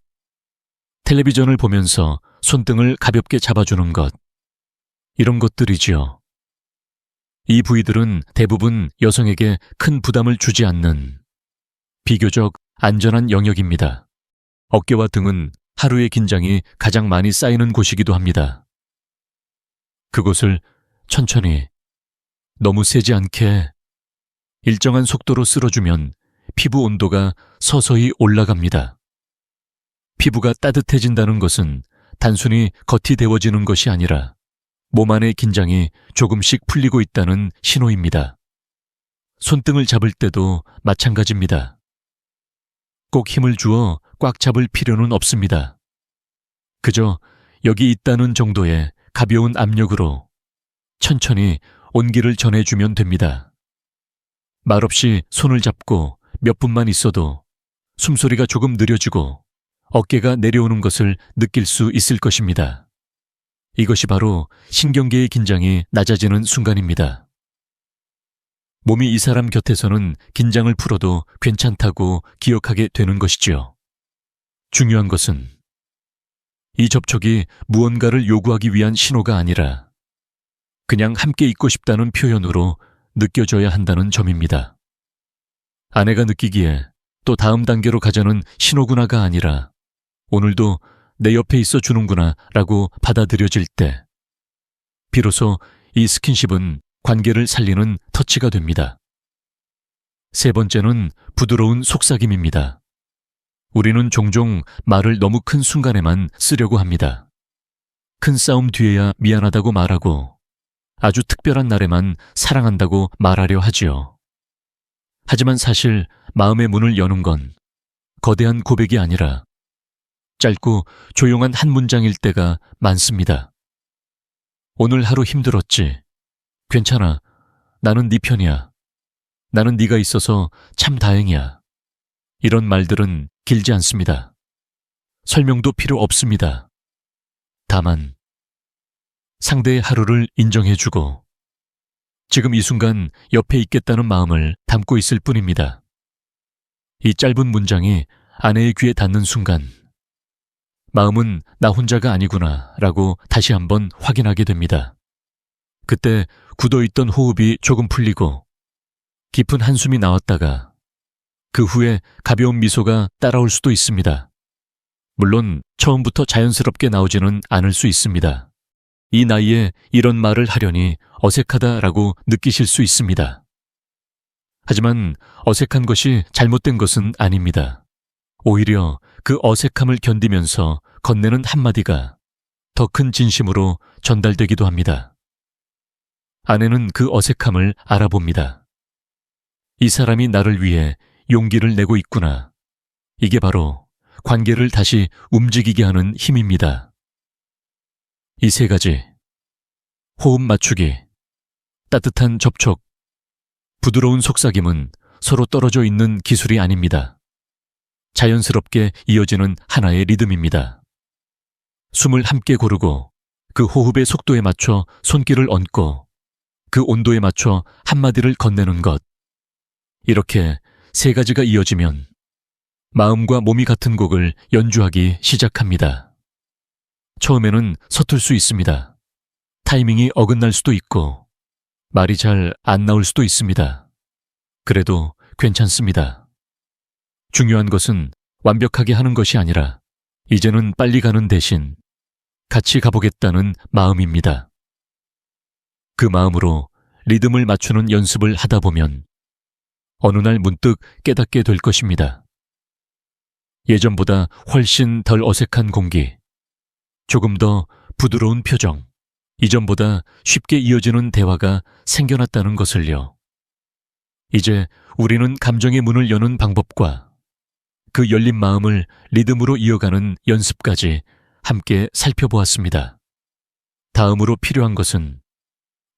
텔레비전을 보면서 손등을 가볍게 잡아주는 것, 이런 것들이지요. 이 부위들은 대부분 여성에게 큰 부담을 주지 않는 비교적 안전한 영역입니다. 어깨와 등은 하루의 긴장이 가장 많이 쌓이는 곳이기도 합니다. 그곳을 천천히, 너무 세지 않게 일정한 속도로 쓸어주면 피부 온도가 서서히 올라갑니다. 피부가 따뜻해진다는 것은 단순히 겉이 데워지는 것이 아니라 몸 안의 긴장이 조금씩 풀리고 있다는 신호입니다. 손등을 잡을 때도 마찬가지입니다. 꼭 힘을 주어 꽉 잡을 필요는 없습니다. 그저 여기 있다는 정도의 가벼운 압력으로 천천히 온기를 전해주면 됩니다. 말없이 손을 잡고 몇 분만 있어도 숨소리가 조금 느려지고 어깨가 내려오는 것을 느낄 수 있을 것입니다. 이것이 바로 신경계의 긴장이 낮아지는 순간입니다. 몸이 이 사람 곁에서는 긴장을 풀어도 괜찮다고 기억하게 되는 것이지요. 중요한 것은 이 접촉이 무언가를 요구하기 위한 신호가 아니라 그냥 함께 있고 싶다는 표현으로 느껴져야 한다는 점입니다. 아내가 느끼기에 또 다음 단계로 가자는 신호구나가 아니라 오늘도 내 옆에 있어 주는구나 라고 받아들여질 때 비로소 이 스킨십은 관계를 살리는 터치가 됩니다. 세 번째는 부드러운 속삭임입니다. 우리는 종종 말을 너무 큰 순간에만 쓰려고 합니다. 큰 싸움 뒤에야 미안하다고 말하고 아주 특별한 날에만 사랑한다고 말하려 하지요. 하지만 사실 마음의 문을 여는 건 거대한 고백이 아니라 짧고 조용한 한 문장일 때가 많습니다. 오늘 하루 힘들었지. 괜찮아. 나는 네 편이야. 나는 네가 있어서 참 다행이야. 이런 말들은 길지 않습니다. 설명도 필요 없습니다. 다만 상대의 하루를 인정해주고 지금 이 순간 옆에 있겠다는 마음을 담고 있을 뿐입니다. 이 짧은 문장이 아내의 귀에 닿는 순간 마음은 나 혼자가 아니구나 라고 다시 한번 확인하게 됩니다. 그때 굳어있던 호흡이 조금 풀리고 깊은 한숨이 나왔다가 그 후에 가벼운 미소가 따라올 수도 있습니다. 물론 처음부터 자연스럽게 나오지는 않을 수 있습니다. 이 나이에 이런 말을 하려니 어색하다라고 느끼실 수 있습니다. 하지만 어색한 것이 잘못된 것은 아닙니다. 오히려 그 어색함을 견디면서 건네는 한마디가 더 큰 진심으로 전달되기도 합니다. 아내는 그 어색함을 알아봅니다. 이 사람이 나를 위해 용기를 내고 있구나. 이게 바로 관계를 다시 움직이게 하는 힘입니다. 이 세 가지, 호흡 맞추기, 따뜻한 접촉, 부드러운 속삭임은 서로 떨어져 있는 기술이 아닙니다. 자연스럽게 이어지는 하나의 리듬입니다. 숨을 함께 고르고 그 호흡의 속도에 맞춰 손길을 얹고 그 온도에 맞춰 한마디를 건네는 것. 이렇게 세 가지가 이어지면 마음과 몸이 같은 곡을 연주하기 시작합니다. 처음에는 서툴 수 있습니다. 타이밍이 어긋날 수도 있고 말이 잘 안 나올 수도 있습니다. 그래도 괜찮습니다. 중요한 것은 완벽하게 하는 것이 아니라 이제는 빨리 가는 대신 같이 가보겠다는 마음입니다. 그 마음으로 리듬을 맞추는 연습을 하다 보면 어느 날 문득 깨닫게 될 것입니다. 예전보다 훨씬 덜 어색한 공기, 조금 더 부드러운 표정, 이전보다 쉽게 이어지는 대화가 생겨났다는 것을요. 이제 우리는 감정의 문을 여는 방법과 그 열린 마음을 리듬으로 이어가는 연습까지 함께 살펴보았습니다. 다음으로 필요한 것은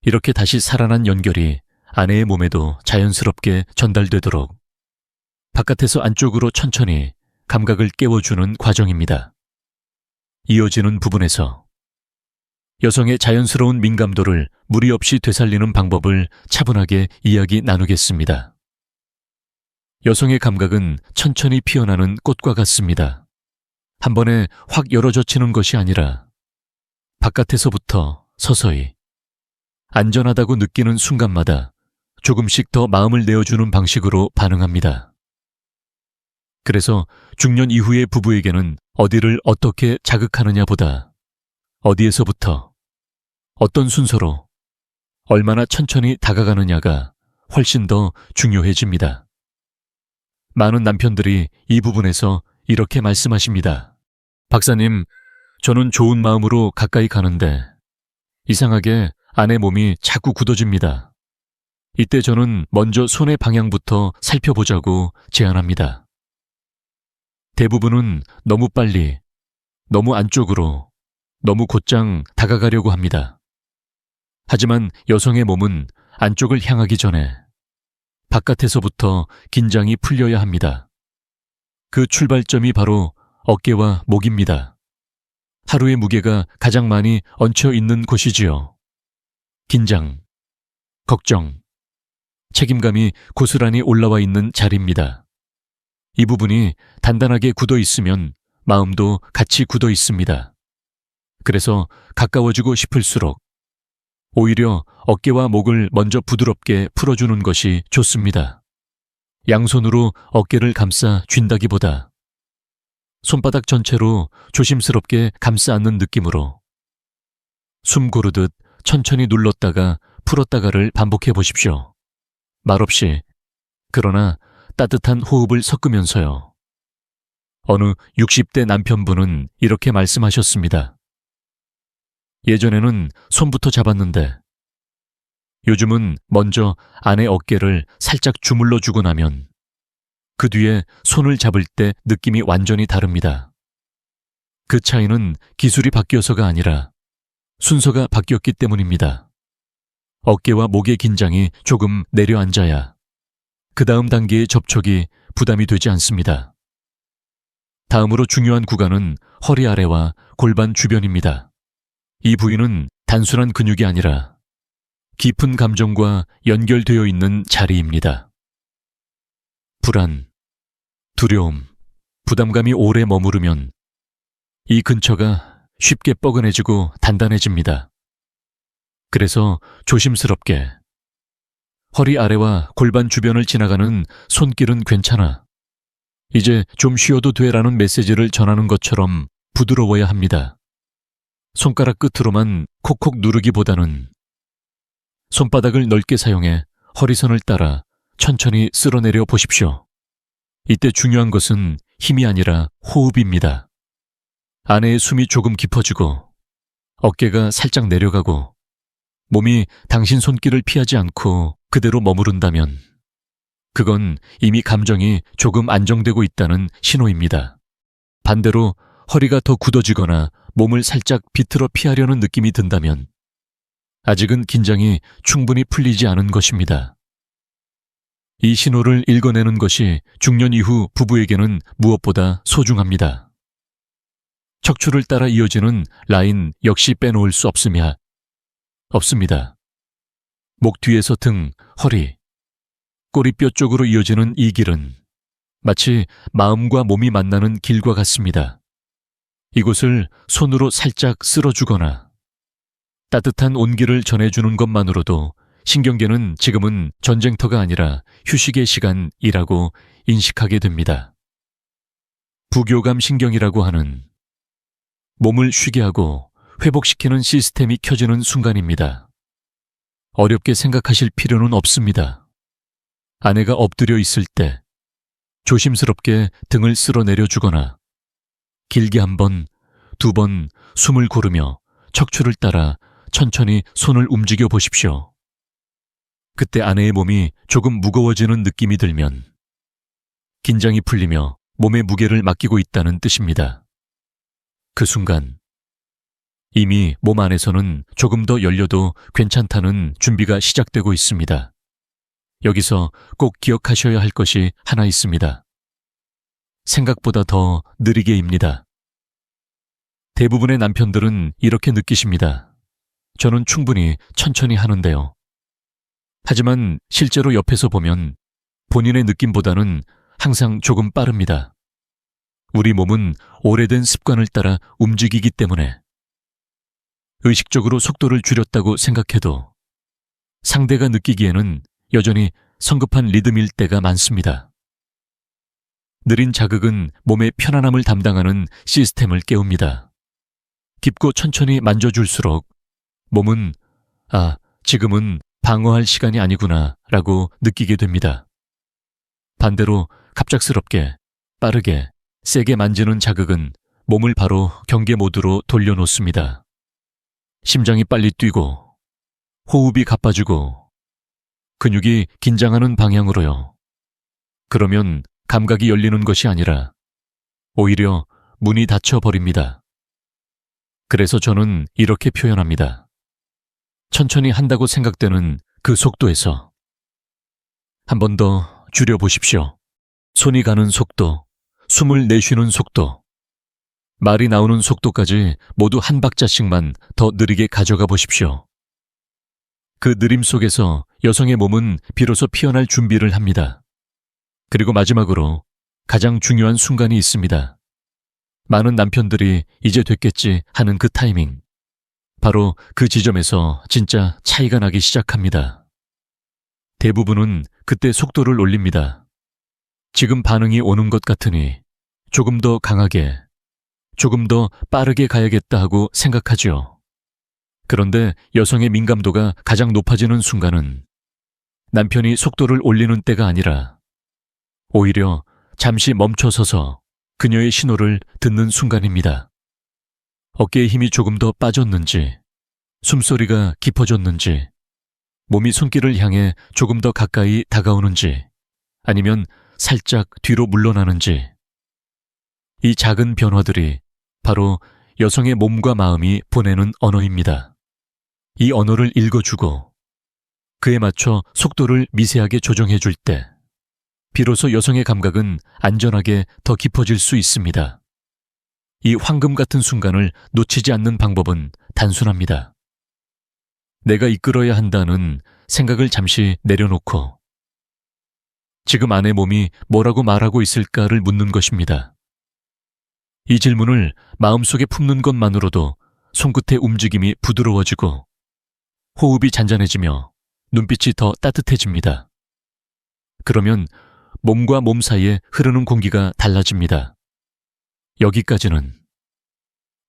이렇게 다시 살아난 연결이 아내의 몸에도 자연스럽게 전달되도록 바깥에서 안쪽으로 천천히 감각을 깨워주는 과정입니다. 이어지는 부분에서 여성의 자연스러운 민감도를 무리 없이 되살리는 방법을 차분하게 이야기 나누겠습니다. 여성의 감각은 천천히 피어나는 꽃과 같습니다. 한 번에 확 열어젖히는 것이 아니라 바깥에서부터 서서히 안전하다고 느끼는 순간마다 조금씩 더 마음을 내어주는 방식으로 반응합니다. 그래서 중년 이후의 부부에게는 어디를 어떻게 자극하느냐보다 어디에서부터, 어떤 순서로, 얼마나 천천히 다가가느냐가 훨씬 더 중요해집니다. 많은 남편들이 이 부분에서 이렇게 말씀하십니다. 박사님, 저는 좋은 마음으로 가까이 가는데 이상하게 아내 몸이 자꾸 굳어집니다. 이때 저는 먼저 손의 방향부터 살펴보자고 제안합니다. 대부분은 너무 빨리, 너무 안쪽으로, 너무 곧장 다가가려고 합니다. 하지만 여성의 몸은 안쪽을 향하기 전에 바깥에서부터 긴장이 풀려야 합니다. 그 출발점이 바로 어깨와 목입니다. 하루의 무게가 가장 많이 얹혀 있는 곳이지요. 긴장, 걱정, 책임감이 고스란히 올라와 있는 자리입니다. 이 부분이 단단하게 굳어 있으면 마음도 같이 굳어 있습니다. 그래서 가까워지고 싶을수록 오히려 어깨와 목을 먼저 부드럽게 풀어주는 것이 좋습니다. 양손으로 어깨를 감싸 쥔다기보다 손바닥 전체로 조심스럽게 감싸 안는 느낌으로 숨 고르듯 천천히 눌렀다가 풀었다가를 반복해 보십시오. 말없이, 그러나 따뜻한 호흡을 섞으면서요. 어느 60대 남편분은 이렇게 말씀하셨습니다. 예전에는 손부터 잡았는데 요즘은 먼저 아내 어깨를 살짝 주물러 주고 나면 그 뒤에 손을 잡을 때 느낌이 완전히 다릅니다. 그 차이는 기술이 바뀌어서가 아니라 순서가 바뀌었기 때문입니다. 어깨와 목의 긴장이 조금 내려앉아야 그 다음 단계의 접촉이 부담이 되지 않습니다. 다음으로 중요한 구간은 허리 아래와 골반 주변입니다. 이 부위는 단순한 근육이 아니라 깊은 감정과 연결되어 있는 자리입니다. 불안, 두려움, 부담감이 오래 머무르면 이 근처가 쉽게 뻐근해지고 단단해집니다. 그래서 조심스럽게 허리 아래와 골반 주변을 지나가는 손길은 괜찮아. 이제 좀 쉬어도 돼라는 메시지를 전하는 것처럼 부드러워야 합니다. 손가락 끝으로만 콕콕 누르기보다는 손바닥을 넓게 사용해 허리선을 따라 천천히 쓸어내려 보십시오. 이때 중요한 것은 힘이 아니라 호흡입니다. 아내의 숨이 조금 깊어지고 어깨가 살짝 내려가고 몸이 당신 손길을 피하지 않고 그대로 머무른다면 그건 이미 감정이 조금 안정되고 있다는 신호입니다. 반대로 허리가 더 굳어지거나 몸을 살짝 비틀어 피하려는 느낌이 든다면 아직은 긴장이 충분히 풀리지 않은 것입니다. 이 신호를 읽어내는 것이 중년 이후 부부에게는 무엇보다 소중합니다. 척추를 따라 이어지는 라인 역시 빼놓을 수 없습니다. 목 뒤에서 등, 허리, 꼬리뼈 쪽으로 이어지는 이 길은 마치 마음과 몸이 만나는 길과 같습니다. 이곳을 손으로 살짝 쓸어주거나 따뜻한 온기를 전해주는 것만으로도 신경계는 지금은 전쟁터가 아니라 휴식의 시간이라고 인식하게 됩니다. 부교감 신경이라고 하는 몸을 쉬게 하고 회복시키는 시스템이 켜지는 순간입니다. 어렵게 생각하실 필요는 없습니다. 아내가 엎드려 있을 때 조심스럽게 등을 쓸어내려 주거나 길게 한 번, 두 번 숨을 고르며 척추를 따라 천천히 손을 움직여 보십시오. 그때 아내의 몸이 조금 무거워지는 느낌이 들면 긴장이 풀리며 몸의 무게를 맡기고 있다는 뜻입니다. 그 순간 이미 몸 안에서는 조금 더 열려도 괜찮다는 준비가 시작되고 있습니다. 여기서 꼭 기억하셔야 할 것이 하나 있습니다. 생각보다 더 느리게입니다. 대부분의 남편들은 이렇게 느끼십니다. 저는 충분히 천천히 하는데요. 하지만 실제로 옆에서 보면 본인의 느낌보다는 항상 조금 빠릅니다. 우리 몸은 오래된 습관을 따라 움직이기 때문에 의식적으로 속도를 줄였다고 생각해도 상대가 느끼기에는 여전히 성급한 리듬일 때가 많습니다. 느린 자극은 몸의 편안함을 담당하는 시스템을 깨웁니다. 깊고 천천히 만져줄수록 몸은 지금은 방어할 시간이 아니구나 라고 느끼게 됩니다. 반대로 갑작스럽게, 빠르게, 세게 만지는 자극은 몸을 바로 경계 모드로 돌려놓습니다. 심장이 빨리 뛰고, 호흡이 가빠지고, 근육이 긴장하는 방향으로요. 그러면 감각이 열리는 것이 아니라 오히려 문이 닫혀버립니다. 그래서 저는 이렇게 표현합니다. 천천히 한다고 생각되는 그 속도에서. 한 번 더 줄여보십시오. 손이 가는 속도, 숨을 내쉬는 속도, 말이 나오는 속도까지 모두 한 박자씩만 더 느리게 가져가 보십시오. 그 느림 속에서 여성의 몸은 비로소 피어날 준비를 합니다. 그리고 마지막으로 가장 중요한 순간이 있습니다. 많은 남편들이 이제 됐겠지 하는 그 타이밍. 바로 그 지점에서 진짜 차이가 나기 시작합니다. 대부분은 그때 속도를 올립니다. 지금 반응이 오는 것 같으니 조금 더 강하게, 조금 더 빠르게 가야겠다 하고 생각하죠. 그런데 여성의 민감도가 가장 높아지는 순간은 남편이 속도를 올리는 때가 아니라 오히려 잠시 멈춰서서 그녀의 신호를 듣는 순간입니다. 어깨에 힘이 조금 더 빠졌는지, 숨소리가 깊어졌는지, 몸이 손길을 향해 조금 더 가까이 다가오는지, 아니면 살짝 뒤로 물러나는지. 이 작은 변화들이 바로 여성의 몸과 마음이 보내는 언어입니다. 이 언어를 읽어주고 그에 맞춰 속도를 미세하게 조정해줄 때 비로소 여성의 감각은 안전하게 더 깊어질 수 있습니다. 이 황금 같은 순간을 놓치지 않는 방법은 단순합니다. 내가 이끌어야 한다는 생각을 잠시 내려놓고 지금 아내 몸이 뭐라고 말하고 있을까를 묻는 것입니다. 이 질문을 마음속에 품는 것만으로도 손끝의 움직임이 부드러워지고 호흡이 잔잔해지며 눈빛이 더 따뜻해집니다. 그러면 몸과 몸 사이에 흐르는 공기가 달라집니다. 여기까지는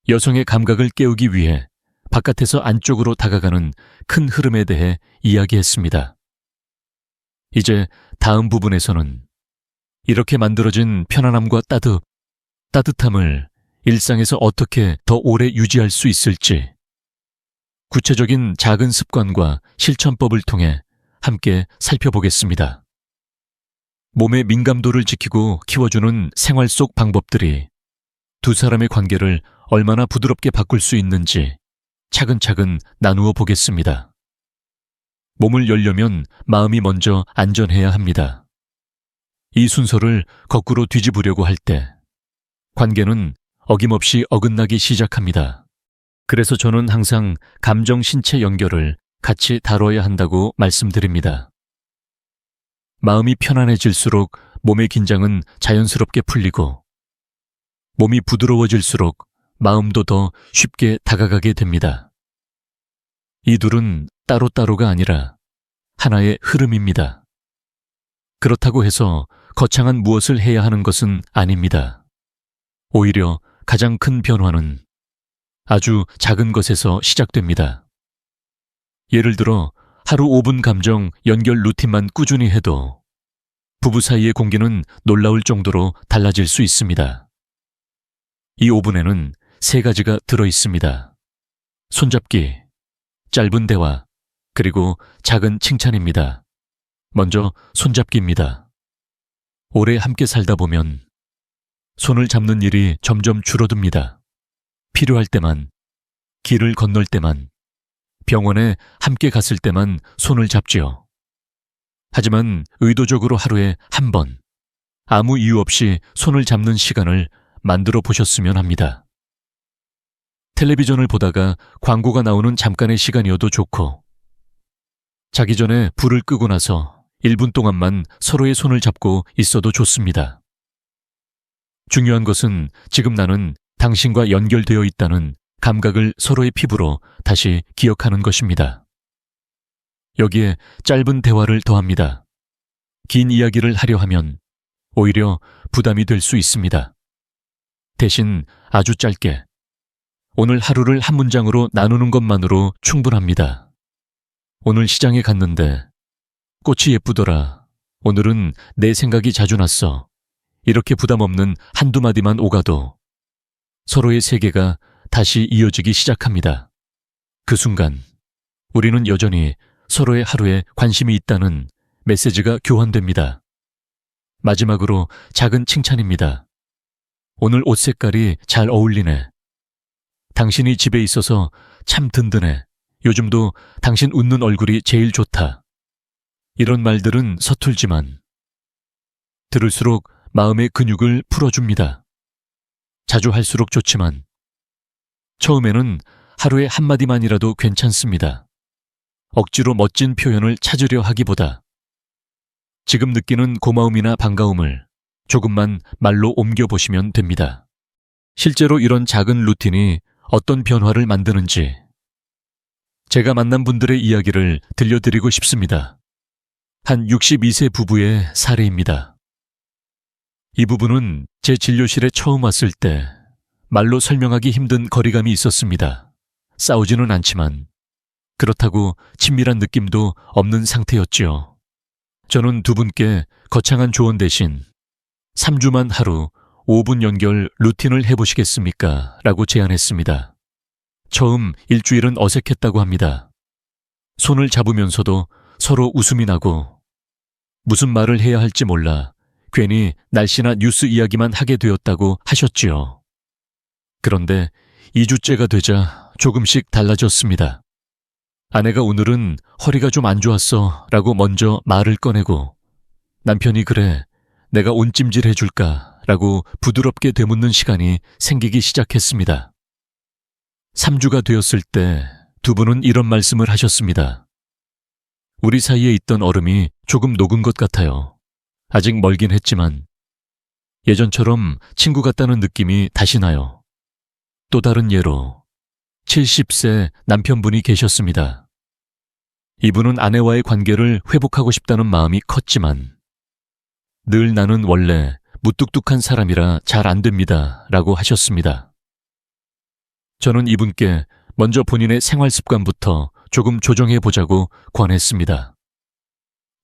여성의 감각을 깨우기 위해 바깥에서 안쪽으로 다가가는 큰 흐름에 대해 이야기했습니다. 이제 다음 부분에서는 이렇게 만들어진 편안함과 따뜻함을 일상에서 어떻게 더 오래 유지할 수 있을지 구체적인 작은 습관과 실천법을 통해 함께 살펴보겠습니다. 몸의 민감도를 지키고 키워주는 생활 속 방법들이 두 사람의 관계를 얼마나 부드럽게 바꿀 수 있는지 차근차근 나누어 보겠습니다. 몸을 열려면 마음이 먼저 안전해야 합니다. 이 순서를 거꾸로 뒤집으려고 할 때 관계는 어김없이 어긋나기 시작합니다. 그래서 저는 항상 감정-신체 연결을 같이 다뤄야 한다고 말씀드립니다. 마음이 편안해질수록 몸의 긴장은 자연스럽게 풀리고 몸이 부드러워질수록 마음도 더 쉽게 다가가게 됩니다. 이 둘은 따로따로가 아니라 하나의 흐름입니다. 그렇다고 해서 거창한 무엇을 해야 하는 것은 아닙니다. 오히려 가장 큰 변화는 아주 작은 것에서 시작됩니다. 예를 들어 하루 5분 감정 연결 루틴만 꾸준히 해도 부부 사이의 공기는 놀라울 정도로 달라질 수 있습니다. 이 5분에는 3가지가 들어 있습니다. 손잡기, 짧은 대화, 그리고 작은 칭찬입니다. 먼저 손잡기입니다. 오래 함께 살다 보면 손을 잡는 일이 점점 줄어듭니다. 필요할 때만, 길을 건널 때만, 병원에 함께 갔을 때만 손을 잡지요. 하지만 의도적으로 하루에 한 번, 아무 이유 없이 손을 잡는 시간을 만들어 보셨으면 합니다. 텔레비전을 보다가 광고가 나오는 잠깐의 시간이어도 좋고, 자기 전에 불을 끄고 나서 1분 동안만 서로의 손을 잡고 있어도 좋습니다. 중요한 것은 지금 나는 당신과 연결되어 있다는 감각을 서로의 피부로 다시 기억하는 것입니다. 여기에 짧은 대화를 더합니다. 긴 이야기를 하려 하면 오히려 부담이 될 수 있습니다. 대신 아주 짧게 오늘 하루를 한 문장으로 나누는 것만으로 충분합니다. 오늘 시장에 갔는데 꽃이 예쁘더라. 오늘은 내 생각이 자주 났어. 이렇게 부담 없는 한두 마디만 오가도 서로의 세계가 다시 이어지기 시작합니다. 그 순간 우리는 여전히 서로의 하루에 관심이 있다는 메시지가 교환됩니다. 마지막으로 작은 칭찬입니다. 오늘 옷 색깔이 잘 어울리네. 당신이 집에 있어서 참 든든해. 요즘도 당신 웃는 얼굴이 제일 좋다. 이런 말들은 서툴지만 들을수록 마음의 근육을 풀어줍니다. 자주 할수록 좋지만 처음에는 하루에 한마디만이라도 괜찮습니다. 억지로 멋진 표현을 찾으려 하기보다 지금 느끼는 고마움이나 반가움을 조금만 말로 옮겨보시면 됩니다. 실제로 이런 작은 루틴이 어떤 변화를 만드는지 제가 만난 분들의 이야기를 들려드리고 싶습니다. 한 62세 부부의 사례입니다. 이 부부는 제 진료실에 처음 왔을 때 말로 설명하기 힘든 거리감이 있었습니다. 싸우지는 않지만 그렇다고 친밀한 느낌도 없는 상태였지요. 저는 두 분께 거창한 조언 대신 3주만 하루 5분 연결 루틴을 해보시겠습니까? 라고 제안했습니다. 처음 일주일은 어색했다고 합니다. 손을 잡으면서도 서로 웃음이 나고 무슨 말을 해야 할지 몰라 괜히 날씨나 뉴스 이야기만 하게 되었다고 하셨지요. 그런데 2주째가 되자 조금씩 달라졌습니다. 아내가 오늘은 허리가 좀 안 좋았어 라고 먼저 말을 꺼내고 남편이 그래 내가 온찜질 해줄까 라고 부드럽게 되묻는 시간이 생기기 시작했습니다. 3주가 되었을 때 두 분은 이런 말씀을 하셨습니다. 우리 사이에 있던 얼음이 조금 녹은 것 같아요. 아직 멀긴 했지만 예전처럼 친구 같다는 느낌이 다시 나요. 또 다른 예로 70세 남편분이 계셨습니다. 이분은 아내와의 관계를 회복하고 싶다는 마음이 컸지만 늘 나는 원래 무뚝뚝한 사람이라 잘 안 됩니다 라고 하셨습니다. 저는 이분께 먼저 본인의 생활 습관부터 조금 조정해 보자고 권했습니다.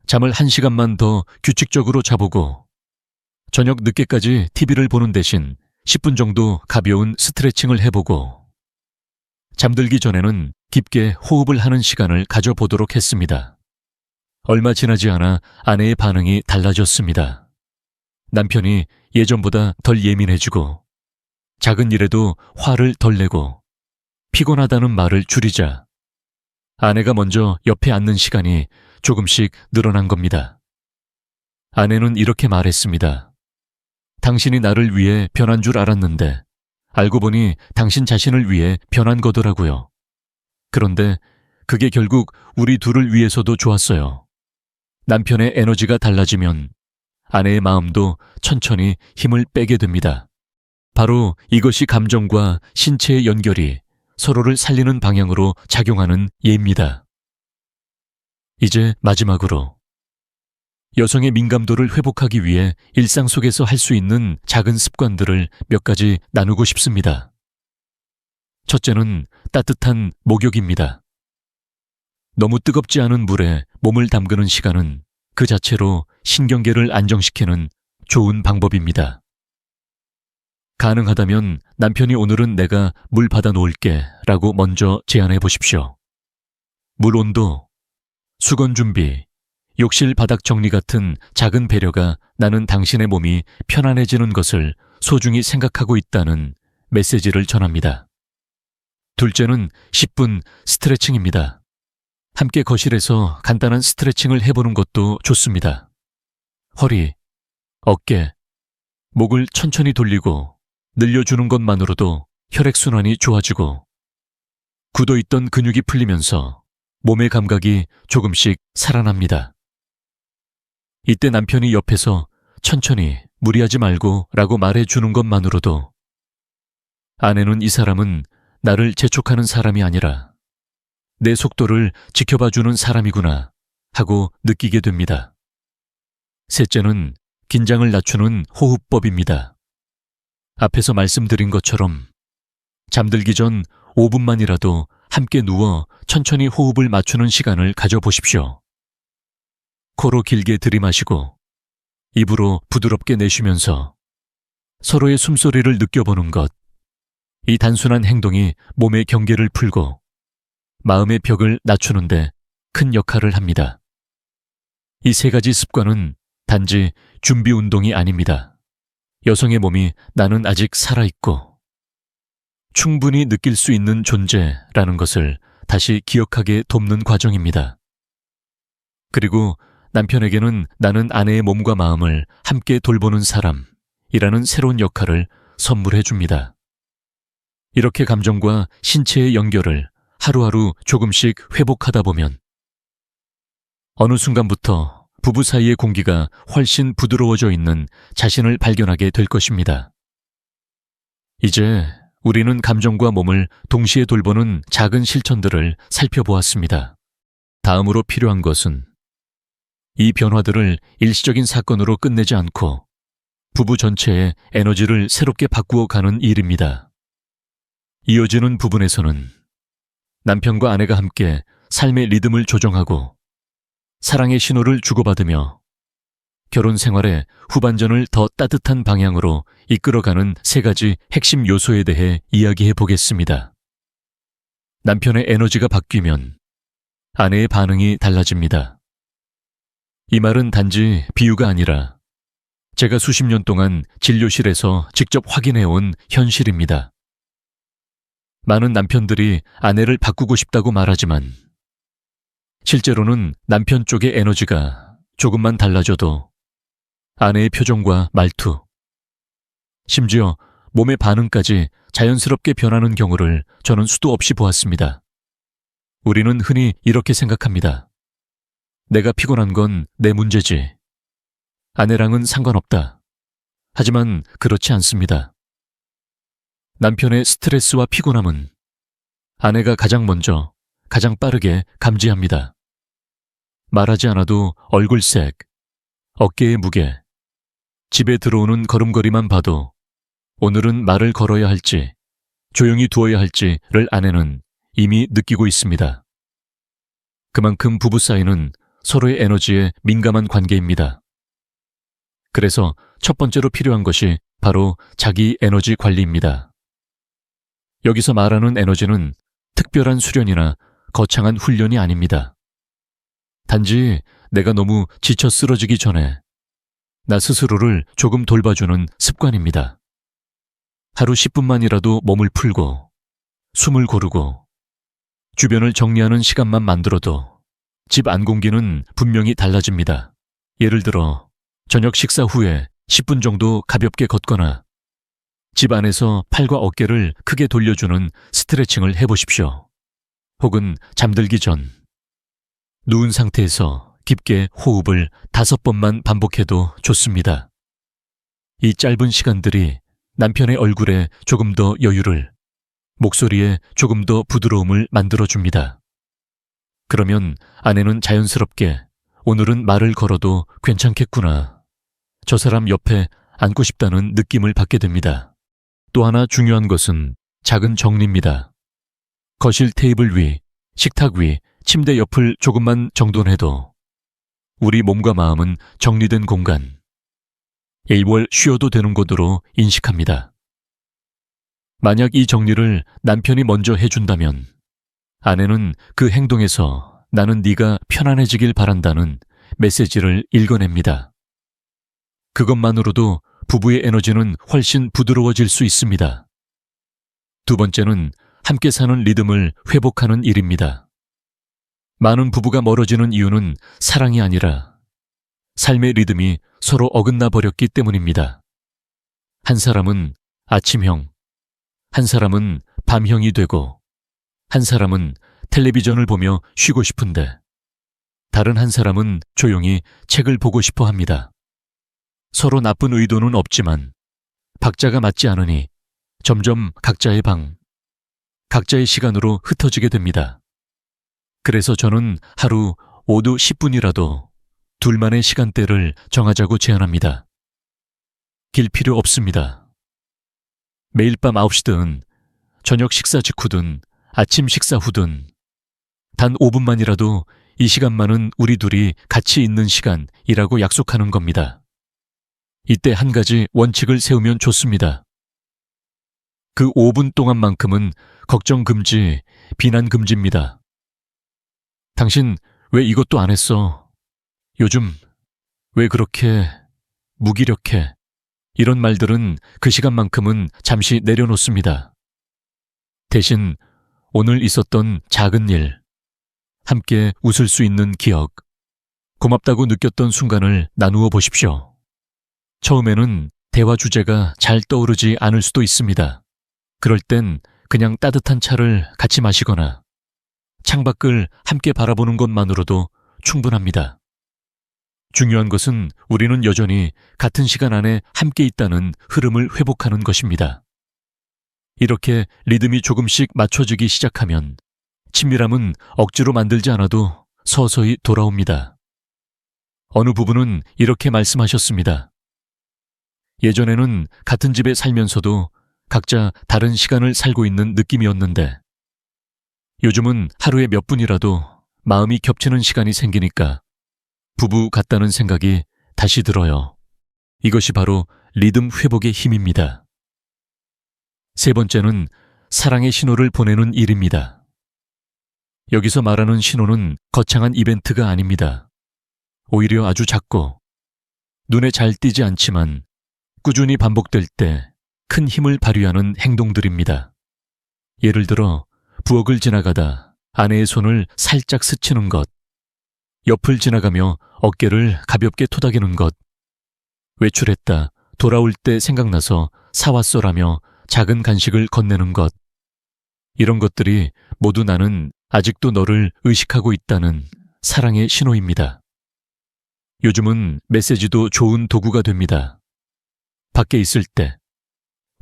잠을 1시간만 더 규칙적으로 자보고 저녁 늦게까지 TV를 보는 대신 10분 정도 가벼운 스트레칭을 해보고 잠들기 전에는 깊게 호흡을 하는 시간을 가져보도록 했습니다. 얼마 지나지 않아 아내의 반응이 달라졌습니다. 남편이 예전보다 덜 예민해지고 작은 일에도 화를 덜 내고 피곤하다는 말을 줄이자 아내가 먼저 옆에 앉는 시간이 조금씩 늘어난 겁니다. 아내는 이렇게 말했습니다. 당신이 나를 위해 변한 줄 알았는데 알고 보니 당신 자신을 위해 변한 거더라고요. 그런데 그게 결국 우리 둘을 위해서도 좋았어요. 남편의 에너지가 달라지면 아내의 마음도 천천히 힘을 빼게 됩니다. 바로 이것이 감정과 신체의 연결이 서로를 살리는 방향으로 작용하는 예입니다. 이제 마지막으로 여성의 민감도를 회복하기 위해 일상 속에서 할 수 있는 작은 습관들을 몇 가지 나누고 싶습니다. 첫째는 따뜻한 목욕입니다. 너무 뜨겁지 않은 물에 몸을 담그는 시간은 그 자체로 신경계를 안정시키는 좋은 방법입니다. 가능하다면 남편이 오늘은 내가 물 받아 놓을게 라고 먼저 제안해 보십시오. 물 온도, 수건 준비, 욕실 바닥 정리 같은 작은 배려가 나는 당신의 몸이 편안해지는 것을 소중히 생각하고 있다는 메시지를 전합니다. 둘째는 10분 스트레칭입니다. 함께 거실에서 간단한 스트레칭을 해보는 것도 좋습니다. 허리, 어깨, 목을 천천히 돌리고 늘려주는 것만으로도 혈액순환이 좋아지고 굳어있던 근육이 풀리면서 몸의 감각이 조금씩 살아납니다. 이때 남편이 옆에서 천천히 무리하지 말고 라고 말해주는 것만으로도 아내는 이 사람은 나를 재촉하는 사람이 아니라 내 속도를 지켜봐주는 사람이구나 하고 느끼게 됩니다. 셋째는 긴장을 낮추는 호흡법입니다. 앞에서 말씀드린 것처럼 잠들기 전 5분만이라도 함께 누워 천천히 호흡을 맞추는 시간을 가져보십시오. 코로 길게 들이마시고 입으로 부드럽게 내쉬면서 서로의 숨소리를 느껴보는 것. 이 단순한 행동이 몸의 경계를 풀고 마음의 벽을 낮추는데 큰 역할을 합니다. 이 세 가지 습관은 단지 준비 운동이 아닙니다. 여성의 몸이 나는 아직 살아있고 충분히 느낄 수 있는 존재라는 것을 다시 기억하게 돕는 과정입니다. 그리고 남편에게는 나는 아내의 몸과 마음을 함께 돌보는 사람이라는 새로운 역할을 선물해 줍니다. 이렇게 감정과 신체의 연결을 하루하루 조금씩 회복하다 보면 어느 순간부터 부부 사이의 공기가 훨씬 부드러워져 있는 자신을 발견하게 될 것입니다. 이제 우리는 감정과 몸을 동시에 돌보는 작은 실천들을 살펴보았습니다. 다음으로 필요한 것은 이 변화들을 일시적인 사건으로 끝내지 않고 부부 전체의 에너지를 새롭게 바꾸어 가는 일입니다. 이어지는 부분에서는 남편과 아내가 함께 삶의 리듬을 조정하고 사랑의 신호를 주고받으며 결혼 생활의 후반전을 더 따뜻한 방향으로 이끌어가는 3가지 핵심 요소에 대해 이야기해 보겠습니다. 남편의 에너지가 바뀌면 아내의 반응이 달라집니다. 이 말은 단지 비유가 아니라 제가 수십 년 동안 진료실에서 직접 확인해온 현실입니다. 많은 남편들이 아내를 바꾸고 싶다고 말하지만 실제로는 남편 쪽의 에너지가 조금만 달라져도 아내의 표정과 말투, 심지어 몸의 반응까지 자연스럽게 변하는 경우를 저는 수도 없이 보았습니다. 우리는 흔히 이렇게 생각합니다. 내가 피곤한 건 내 문제지. 아내랑은 상관없다. 하지만 그렇지 않습니다. 남편의 스트레스와 피곤함은 아내가 가장 먼저, 가장 빠르게 감지합니다. 말하지 않아도 얼굴색, 어깨의 무게, 집에 들어오는 걸음걸이만 봐도 오늘은 말을 걸어야 할지, 조용히 두어야 할지를 아내는 이미 느끼고 있습니다. 그만큼 부부 사이는 서로의 에너지에 민감한 관계입니다. 그래서 첫 번째로 필요한 것이 바로 자기 에너지 관리입니다. 여기서 말하는 에너지는 특별한 수련이나 거창한 훈련이 아닙니다. 단지 내가 너무 지쳐 쓰러지기 전에 나 스스로를 조금 돌봐주는 습관입니다. 하루 10분만이라도 몸을 풀고 숨을 고르고 주변을 정리하는 시간만 만들어도 집 안 공기는 분명히 달라집니다. 예를 들어 저녁 식사 후에 10분 정도 가볍게 걷거나 집 안에서 팔과 어깨를 크게 돌려주는 스트레칭을 해보십시오. 혹은 잠들기 전 누운 상태에서 깊게 호흡을 5번만 반복해도 좋습니다. 이 짧은 시간들이 남편의 얼굴에 조금 더 여유를, 목소리에 조금 더 부드러움을 만들어줍니다. 그러면 아내는 자연스럽게 오늘은 말을 걸어도 괜찮겠구나. 저 사람 옆에 앉고 싶다는 느낌을 받게 됩니다. 또 하나 중요한 것은 작은 정리입니다. 거실 테이블 위, 식탁 위, 침대 옆을 조금만 정돈해도 우리 몸과 마음은 정리된 공간, 일월 쉬어도 되는 곳으로 인식합니다. 만약 이 정리를 남편이 먼저 해준다면 아내는 그 행동에서 나는 네가 편안해지길 바란다는 메시지를 읽어냅니다. 그것만으로도 부부의 에너지는 훨씬 부드러워질 수 있습니다. 두 번째는 함께 사는 리듬을 회복하는 일입니다. 많은 부부가 멀어지는 이유는 사랑이 아니라 삶의 리듬이 서로 어긋나 버렸기 때문입니다. 한 사람은 아침형, 한 사람은 밤형이 되고 한 사람은 텔레비전을 보며 쉬고 싶은데 다른 한 사람은 조용히 책을 보고 싶어 합니다. 서로 나쁜 의도는 없지만 박자가 맞지 않으니 점점 각자의 방, 각자의 시간으로 흩어지게 됩니다. 그래서 저는 하루 5도 10분이라도 둘만의 시간대를 정하자고 제안합니다. 길 필요 없습니다. 매일 밤 9시든 저녁 식사 직후든 아침 식사 후든 단 5분만이라도 이 시간만은 우리 둘이 같이 있는 시간이라고 약속하는 겁니다. 이때 한 가지 원칙을 세우면 좋습니다. 그 5분 동안만큼은 걱정 금지, 비난 금지입니다. 당신 왜 이것도 안 했어? 요즘 왜 그렇게 무기력해? 이런 말들은 그 시간만큼은 잠시 내려놓습니다. 대신 오늘 있었던 작은 일, 함께 웃을 수 있는 기억, 고맙다고 느꼈던 순간을 나누어 보십시오. 처음에는 대화 주제가 잘 떠오르지 않을 수도 있습니다. 그럴 땐 그냥 따뜻한 차를 같이 마시거나 창밖을 함께 바라보는 것만으로도 충분합니다. 중요한 것은 우리는 여전히 같은 시간 안에 함께 있다는 흐름을 회복하는 것입니다. 이렇게 리듬이 조금씩 맞춰지기 시작하면 친밀함은 억지로 만들지 않아도 서서히 돌아옵니다. 어느 부부는 이렇게 말씀하셨습니다. 예전에는 같은 집에 살면서도 각자 다른 시간을 살고 있는 느낌이었는데 요즘은 하루에 몇 분이라도 마음이 겹치는 시간이 생기니까 부부 같다는 생각이 다시 들어요. 이것이 바로 리듬 회복의 힘입니다. 세 번째는 사랑의 신호를 보내는 일입니다. 여기서 말하는 신호는 거창한 이벤트가 아닙니다. 오히려 아주 작고 눈에 잘 띄지 않지만 꾸준히 반복될 때 큰 힘을 발휘하는 행동들입니다. 예를 들어 부엌을 지나가다 아내의 손을 살짝 스치는 것, 옆을 지나가며 어깨를 가볍게 토닥이는 것, 외출했다 돌아올 때 생각나서 사왔어라며 작은 간식을 건네는 것, 이런 것들이 모두 나는 아직도 너를 의식하고 있다는 사랑의 신호입니다. 요즘은 메시지도 좋은 도구가 됩니다. 밖에 있을 때,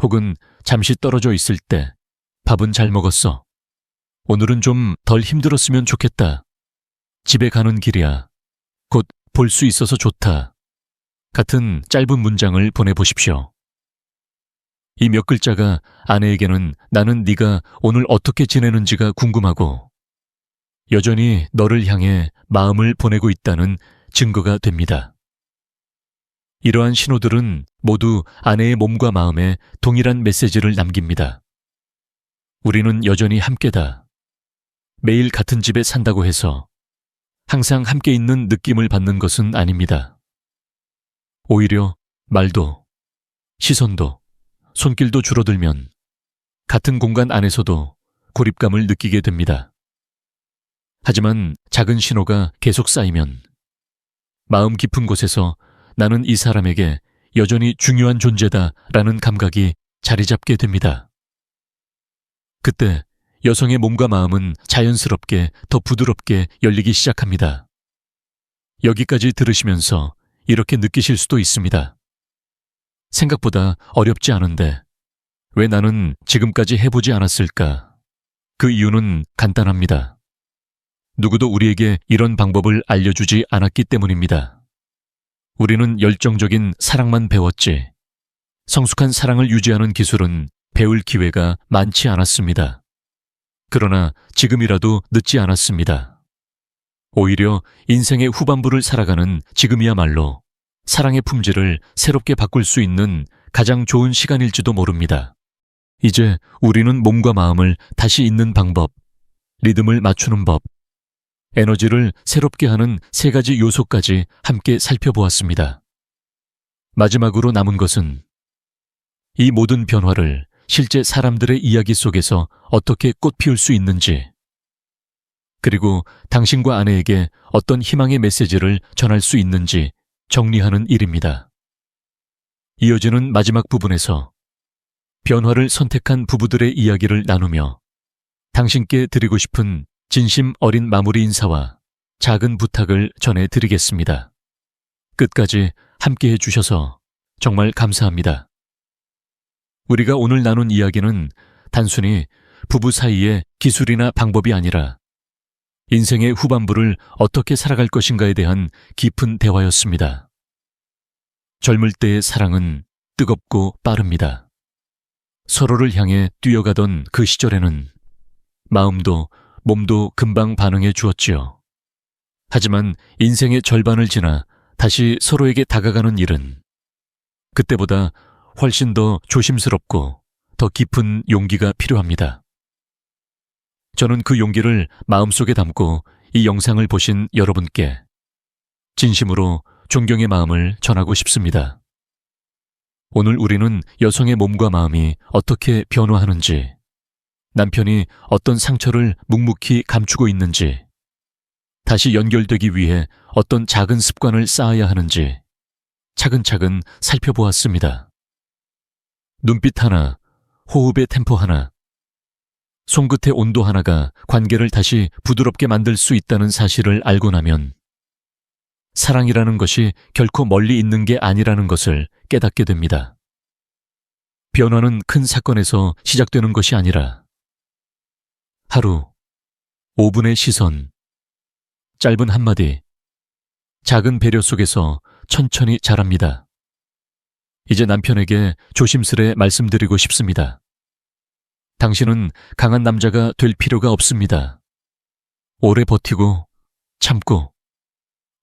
혹은 잠시 떨어져 있을 때, 밥은 잘 먹었어. 오늘은 좀 덜 힘들었으면 좋겠다. 집에 가는 길이야. 곧 볼 수 있어서 좋다. 같은 짧은 문장을 보내보십시오. 이 몇 글자가 아내에게는 나는 네가 오늘 어떻게 지내는지가 궁금하고 여전히 너를 향해 마음을 보내고 있다는 증거가 됩니다. 이러한 신호들은 모두 아내의 몸과 마음에 동일한 메시지를 남깁니다. 우리는 여전히 함께다. 매일 같은 집에 산다고 해서 항상 함께 있는 느낌을 받는 것은 아닙니다. 오히려 말도, 시선도, 손길도 줄어들면 같은 공간 안에서도 고립감을 느끼게 됩니다. 하지만 작은 신호가 계속 쌓이면 마음 깊은 곳에서 나는 이 사람에게 여전히 중요한 존재다라는 감각이 자리 잡게 됩니다. 그때 여성의 몸과 마음은 자연스럽게 더 부드럽게 열리기 시작합니다. 여기까지 들으시면서 이렇게 느끼실 수도 있습니다. 생각보다 어렵지 않은데 왜 나는 지금까지 해보지 않았을까? 그 이유는 간단합니다. 누구도 우리에게 이런 방법을 알려주지 않았기 때문입니다. 우리는 열정적인 사랑만 배웠지 성숙한 사랑을 유지하는 기술은 배울 기회가 많지 않았습니다. 그러나 지금이라도 늦지 않았습니다. 오히려 인생의 후반부를 살아가는 지금이야말로 사랑의 품질을 새롭게 바꿀 수 있는 가장 좋은 시간일지도 모릅니다. 이제 우리는 몸과 마음을 다시 잇는 방법, 리듬을 맞추는 법, 에너지를 새롭게 하는 세 가지 요소까지 함께 살펴보았습니다. 마지막으로 남은 것은 이 모든 변화를 실제 사람들의 이야기 속에서 어떻게 꽃피울 수 있는지, 그리고 당신과 아내에게 어떤 희망의 메시지를 전할 수 있는지 정리하는 일입니다. 이어지는 마지막 부분에서 변화를 선택한 부부들의 이야기를 나누며 당신께 드리고 싶은 진심 어린 마무리 인사와 작은 부탁을 전해드리겠습니다. 끝까지 함께해 주셔서 정말 감사합니다. 우리가 오늘 나눈 이야기는 단순히 부부 사이의 기술이나 방법이 아니라 인생의 후반부를 어떻게 살아갈 것인가에 대한 깊은 대화였습니다. 젊을 때의 사랑은 뜨겁고 빠릅니다. 서로를 향해 뛰어가던 그 시절에는 마음도 몸도 금방 반응해 주었지요. 하지만 인생의 절반을 지나 다시 서로에게 다가가는 일은 그때보다 훨씬 더 조심스럽고 더 깊은 용기가 필요합니다. 저는 그 용기를 마음속에 담고 이 영상을 보신 여러분께 진심으로 존경의 마음을 전하고 싶습니다. 오늘 우리는 여성의 몸과 마음이 어떻게 변화하는지, 남편이 어떤 상처를 묵묵히 감추고 있는지, 다시 연결되기 위해 어떤 작은 습관을 쌓아야 하는지 차근차근 살펴보았습니다. 눈빛 하나, 호흡의 템포 하나, 손끝의 온도 하나가 관계를 다시 부드럽게 만들 수 있다는 사실을 알고 나면 사랑이라는 것이 결코 멀리 있는 게 아니라는 것을 깨닫게 됩니다. 변화는 큰 사건에서 시작되는 것이 아니라 하루, 5분의 시선, 짧은 한마디, 작은 배려 속에서 천천히 자랍니다. 이제 남편에게 조심스레 말씀드리고 싶습니다. 당신은 강한 남자가 될 필요가 없습니다. 오래 버티고 참고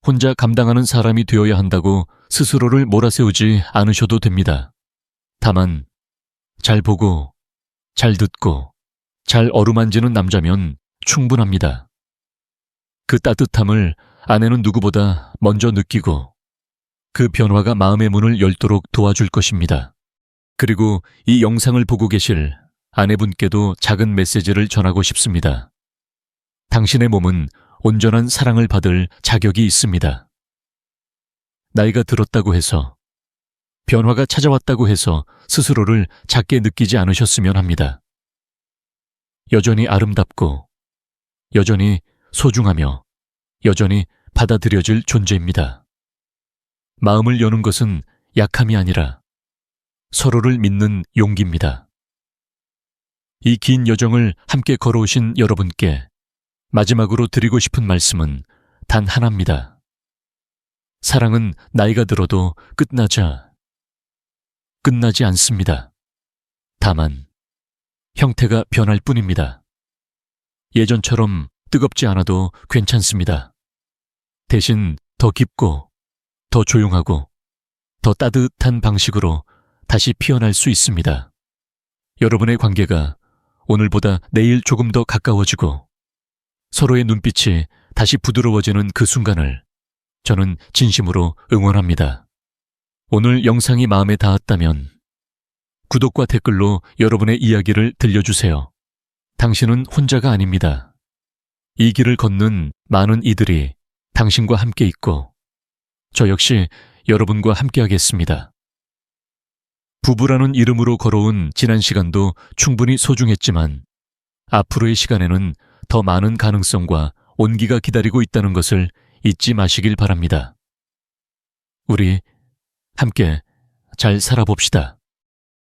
혼자 감당하는 사람이 되어야 한다고 스스로를 몰아세우지 않으셔도 됩니다. 다만 잘 보고 잘 듣고 잘 어루만지는 남자면 충분합니다. 그 따뜻함을 아내는 누구보다 먼저 느끼고 그 변화가 마음의 문을 열도록 도와줄 것입니다. 그리고 이 영상을 보고 계실 아내분께도 작은 메시지를 전하고 싶습니다. 당신의 몸은 온전한 사랑을 받을 자격이 있습니다. 나이가 들었다고 해서, 변화가 찾아왔다고 해서 스스로를 작게 느끼지 않으셨으면 합니다. 여전히 아름답고, 여전히 소중하며, 여전히 받아들여질 존재입니다. 마음을 여는 것은 약함이 아니라 서로를 믿는 용기입니다. 이 긴 여정을 함께 걸어오신 여러분께 마지막으로 드리고 싶은 말씀은 단 하나입니다. 사랑은 나이가 들어도 끝나지 않습니다. 다만 형태가 변할 뿐입니다. 예전처럼 뜨겁지 않아도 괜찮습니다. 대신 더 깊고 더 조용하고 더 따뜻한 방식으로 다시 피어날 수 있습니다. 여러분의 관계가 오늘보다 내일 조금 더 가까워지고 서로의 눈빛이 다시 부드러워지는 그 순간을 저는 진심으로 응원합니다. 오늘 영상이 마음에 닿았다면 구독과 댓글로 여러분의 이야기를 들려주세요. 당신은 혼자가 아닙니다. 이 길을 걷는 많은 이들이 당신과 함께 있고 저 역시 여러분과 함께하겠습니다. 부부라는 이름으로 걸어온 지난 시간도 충분히 소중했지만 앞으로의 시간에는 더 많은 가능성과 온기가 기다리고 있다는 것을 잊지 마시길 바랍니다. 우리 함께 잘 살아봅시다.